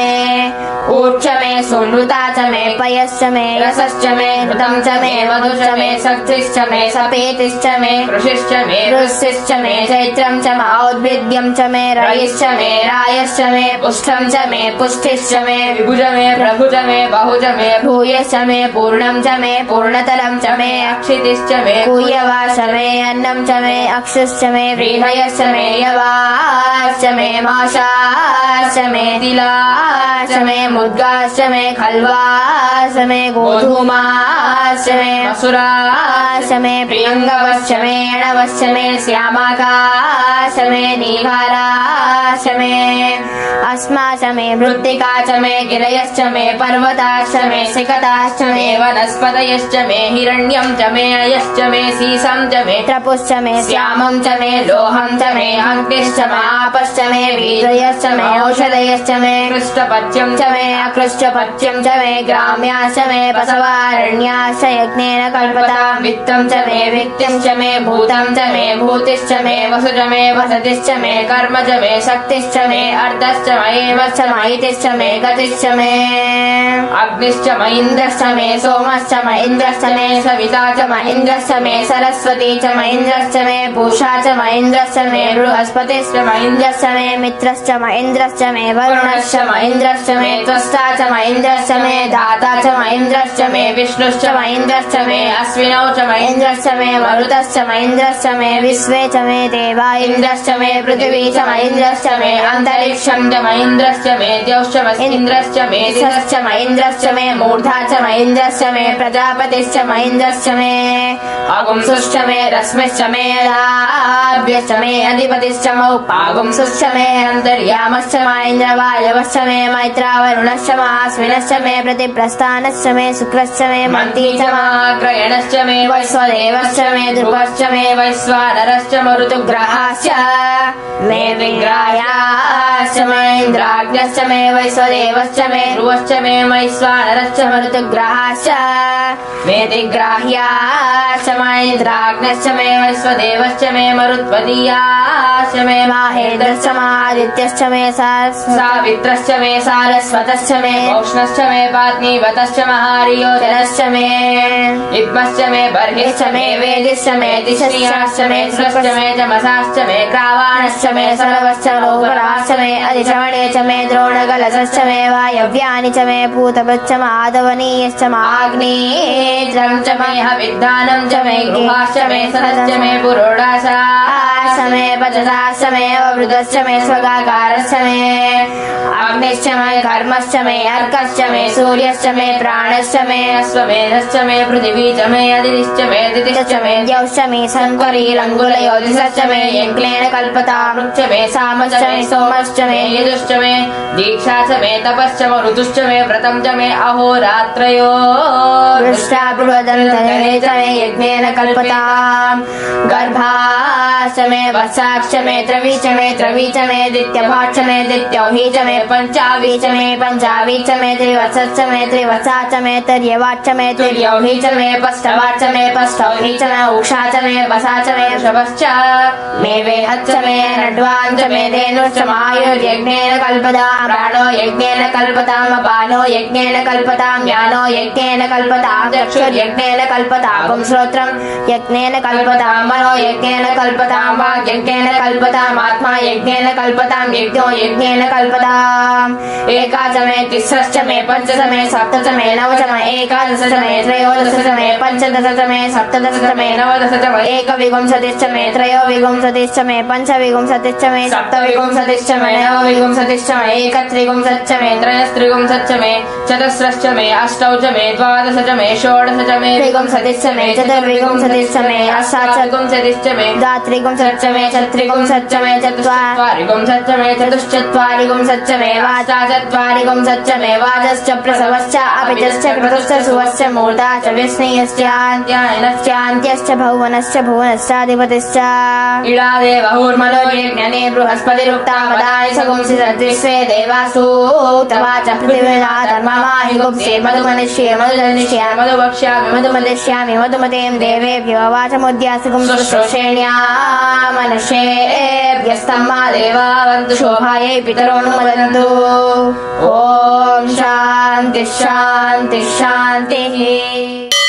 ऊर्च मे सुनृता च मे पयश्च मे रसश्च मे घृतं च मे मधुश्च मे शक्तिश्च मे सपेतिश्च मे कृषिश्च मे वृष्टिश्च मे चैत्रं च मौद्भिद्यं च मे रयिश्च मे रायश्च मे पुष्टं च मे पुष्टिश्च मे विभुज मे प्रभुज मे बहुज मे भूयश्च मे पूर्णं च मे पूर्णतरं च मे अक्षितिश्च मे कूयवाश्च मे अन्नं च मे अक्षुश्च मे व्रीहयश्च मे यवाश्च मे माशाश्च मे तिलाश्च मे मुद्गाश्च मे खल्वाश्च मे गोधूमाश्च मे मसुराश्च मे प्रियङ्गवश्च मे अणवश्च मे श्यामाकाश्च मे नीहाराश्च मे अस्मा च मे मृत्तिका च मे गिरयश्च मे पर्वताश्च मे सिकताश्च मे वनस्पतयश्च मे हिरण्यं च मे अयश्च मे सीसं च मे त्रपुश्च मे श्यामं च मे लोहं च मे अग्निश्च मापश्च मे वीर्यश्च मे औषधयश्च मे कृष्टपत्यं च मे अकृष्टपत्यं च मे ग्राम्याश्च मे बसवारण्याश्च यज्ञेन कल्पतां वित्तं च मे वित्तिं च मे भूतं च मे भूतिश्च मे वसुज मे वसतिश्च मे कर्म च मे शक्तिश्च मे अर्धश्च मयेवश्च मयितिश्च मे गतिश्च मे अग्निश्च महीन्द्रश्च मे सोमश्च महीन्द्रश्च मे सविता च महीन्द्रश्च मे सरस्वती च महीन्द्रश्च मे पूषा च महीन्द्रश्च मे बृहस्पतिश्च महीन्द्रश्च मे मित्रश्च महीन्द्रश्च मे वरुणश्च महीन्द्रश्च मे त्वष्टा च महीन्द्रश्च मे दाता च महीन्द्रश्च मे विष्णुश्च महीन्द्रश्च मे अश्विनौ च महीन्द्रश्च मे मरुतश्च महीन्द्रश्च मे विश्वे च मे देवा इन्द्रश्च मे पृथिवी च महीन्द्रश्च मे अन्तरिक्षं च महीन्द्रश्च मे द्यौश्च इन्द्रश्च मे दिशश्च महीन्द्रश्च मे मूर्धा च महीन्द्रश्च मे प्रजापतिश्च महीन्द्रश्च मे अगुंसुश्च मे रश्मिश्च मे दाभ्यश्च मे अधिपतिश्च मौपागुंसुश्च मे अन्तर्यामश्च महेन्द्रवायवश्च मे मैत्रावरुणश्च महास्विनश्च मे प्रतिप्रस्थानश्च मे शुक्रश्च मे मन्ती च महाग्रयणश्च मे वैश्वदेवश्च मे ध्रुवश्च मे वैश्वानरश्च मरुतुग्रहाश्च मे विग्राह्याश्च मे इन्द्राग्न्यश्च मे वैश्वदेवश्च मे ध्रुवश्च मे वैश्वानरश्च मरुतुग्रहाश्च मे दिग्राह्याश्च मे इन्द्राग्न्यश्च मे वैश्वदेवश्च मे मरुत्वदीयाश्च मे माहेन्द्रश्च मादित्यश्च मे सावित्रश्च मे सारस्वतश्च मे औष्णश्च मे पात्नीवतश्च महारियोधनश्च मे इद्मश्च मे बर्हिश्च मे वेदिश्च मे दिशश्च मे स्रश्च मे जमसाश्च मे क्रावाणश्च मे सर्वश्च लोकराश्च मे अधिश्रवणे च मे द्रोणगलसश्च मे वायव्यानि च मे पूतभृच्च माधवनीयश्च माग्नेत्रं च मे हविद्धानं च मे गुहाश्च मे सरश्च मे पुरोडाशाश्च मे पचसाश्च मे अवृतश्च मे स्वगाकारश्च मे अग्निश्च मे कर्मश्च मे अर्कश्च मे सूर्यश्च मे प्राणश्च मे अश्वमेधश्च मे पृथिवी च मे अदितिश्च मे दितिश्च मे द्यौश्च मे संकरीरङ्गुलयोधिश्च मे यज्ञेन कल्पतामृच्च मे सामश्च मे सोमश्च मे यजुश्च मे दीक्षा च मे तपश्च मे ऋतुश्च मे व्रतं च मे अहोरात्रयो दृष्टा बृहदन्तरे च मे यज्ञेन कल्पताम् गर्भाश्च मे वत्साक्ष मे त्रवी च मे द्वितीयभाक्ष मे द्वितीयौही च मे पञ्चावी च मे त्रिवत्सश्च मे त्रिवत्सा च मे तिर्यवाच्च मे तिर्यौही च मे पष्टवाच्च मे पष्टौही च मे उक्षा च मे वसा च मे वृषभश्च मे वेहच्च मे नड्वान् च मे धेनुश्च मायुर्यज्ञेन कल्पतां प्राणो यज्ञेन कल्पताम् अपानो यज्ञेन कल्पतां ज्ञानो यज्ञेन कल्पतां चक्षुर्यज्ञेन कल्पतां पुंश्रोत्रं यज्ञेन कल्पतां मनो यज्ञेन कल्पतां वाक् यज्ञेन कल्पताम् आत्मा यज्ञेन कल्पतां यज्ञो यज्ञेन कल्पताम् एका च मे तिस्रश्च मे पञ्च च मे सप्त च मे नव च मे एकादश च मे त्रयोदश च मे पञ्चदश च मे सप्तदश च मे नवदश च मे एकविंशतिश्च मे त्रयोविंशतिश्च मे पञ्चविंशतिश्च मे सप्तविंशतिश्च मे नवविंशतिश्च मे एकत्रिंशच्च मे त्रयस्त्रिंशच्च मे चतस्रश्च मे अष्टौ च मे द्वादश च मे षोडश च मे त्रिंशतिश्च मे चतुर्विंशतिश्च मे अष्टाविंशतिश्च मे द्वात्रिंशच्च मे चत्रिंशच्च मे चत्वारिंशच्च मे चतुश्चत्वारिंशच्च मे वाचाचत्वारिंशच्च मे वाजश्च प्रसवश्च अपितश्च क्रतुश्च सुवश्च मूर्धा च विष्णीयश्चान्त्यश्च भुवनश्च भुवनश्चाधिपतिश्च इळादेवहुर्मनो यज्ञने बृहस्पतिरुक्ता मदानि सगुंसि सद्विश्वे देवासु तवाच पृथिवीला धर्ममाहि गुप्से मधुमनिष्ये मधुधनिष्ये मधुवक्ष्यामि मधुमदिष्यामि मधुमतें देवेभ्यो वाचमुद्यासुगुं शुश्रूषेण्या मनुष्येभ्यस्तम्मा देवा वन्तु शोभायै पितरोऽनुमोदन्तु ॐ शान्तिः शान्तिः शान्तिः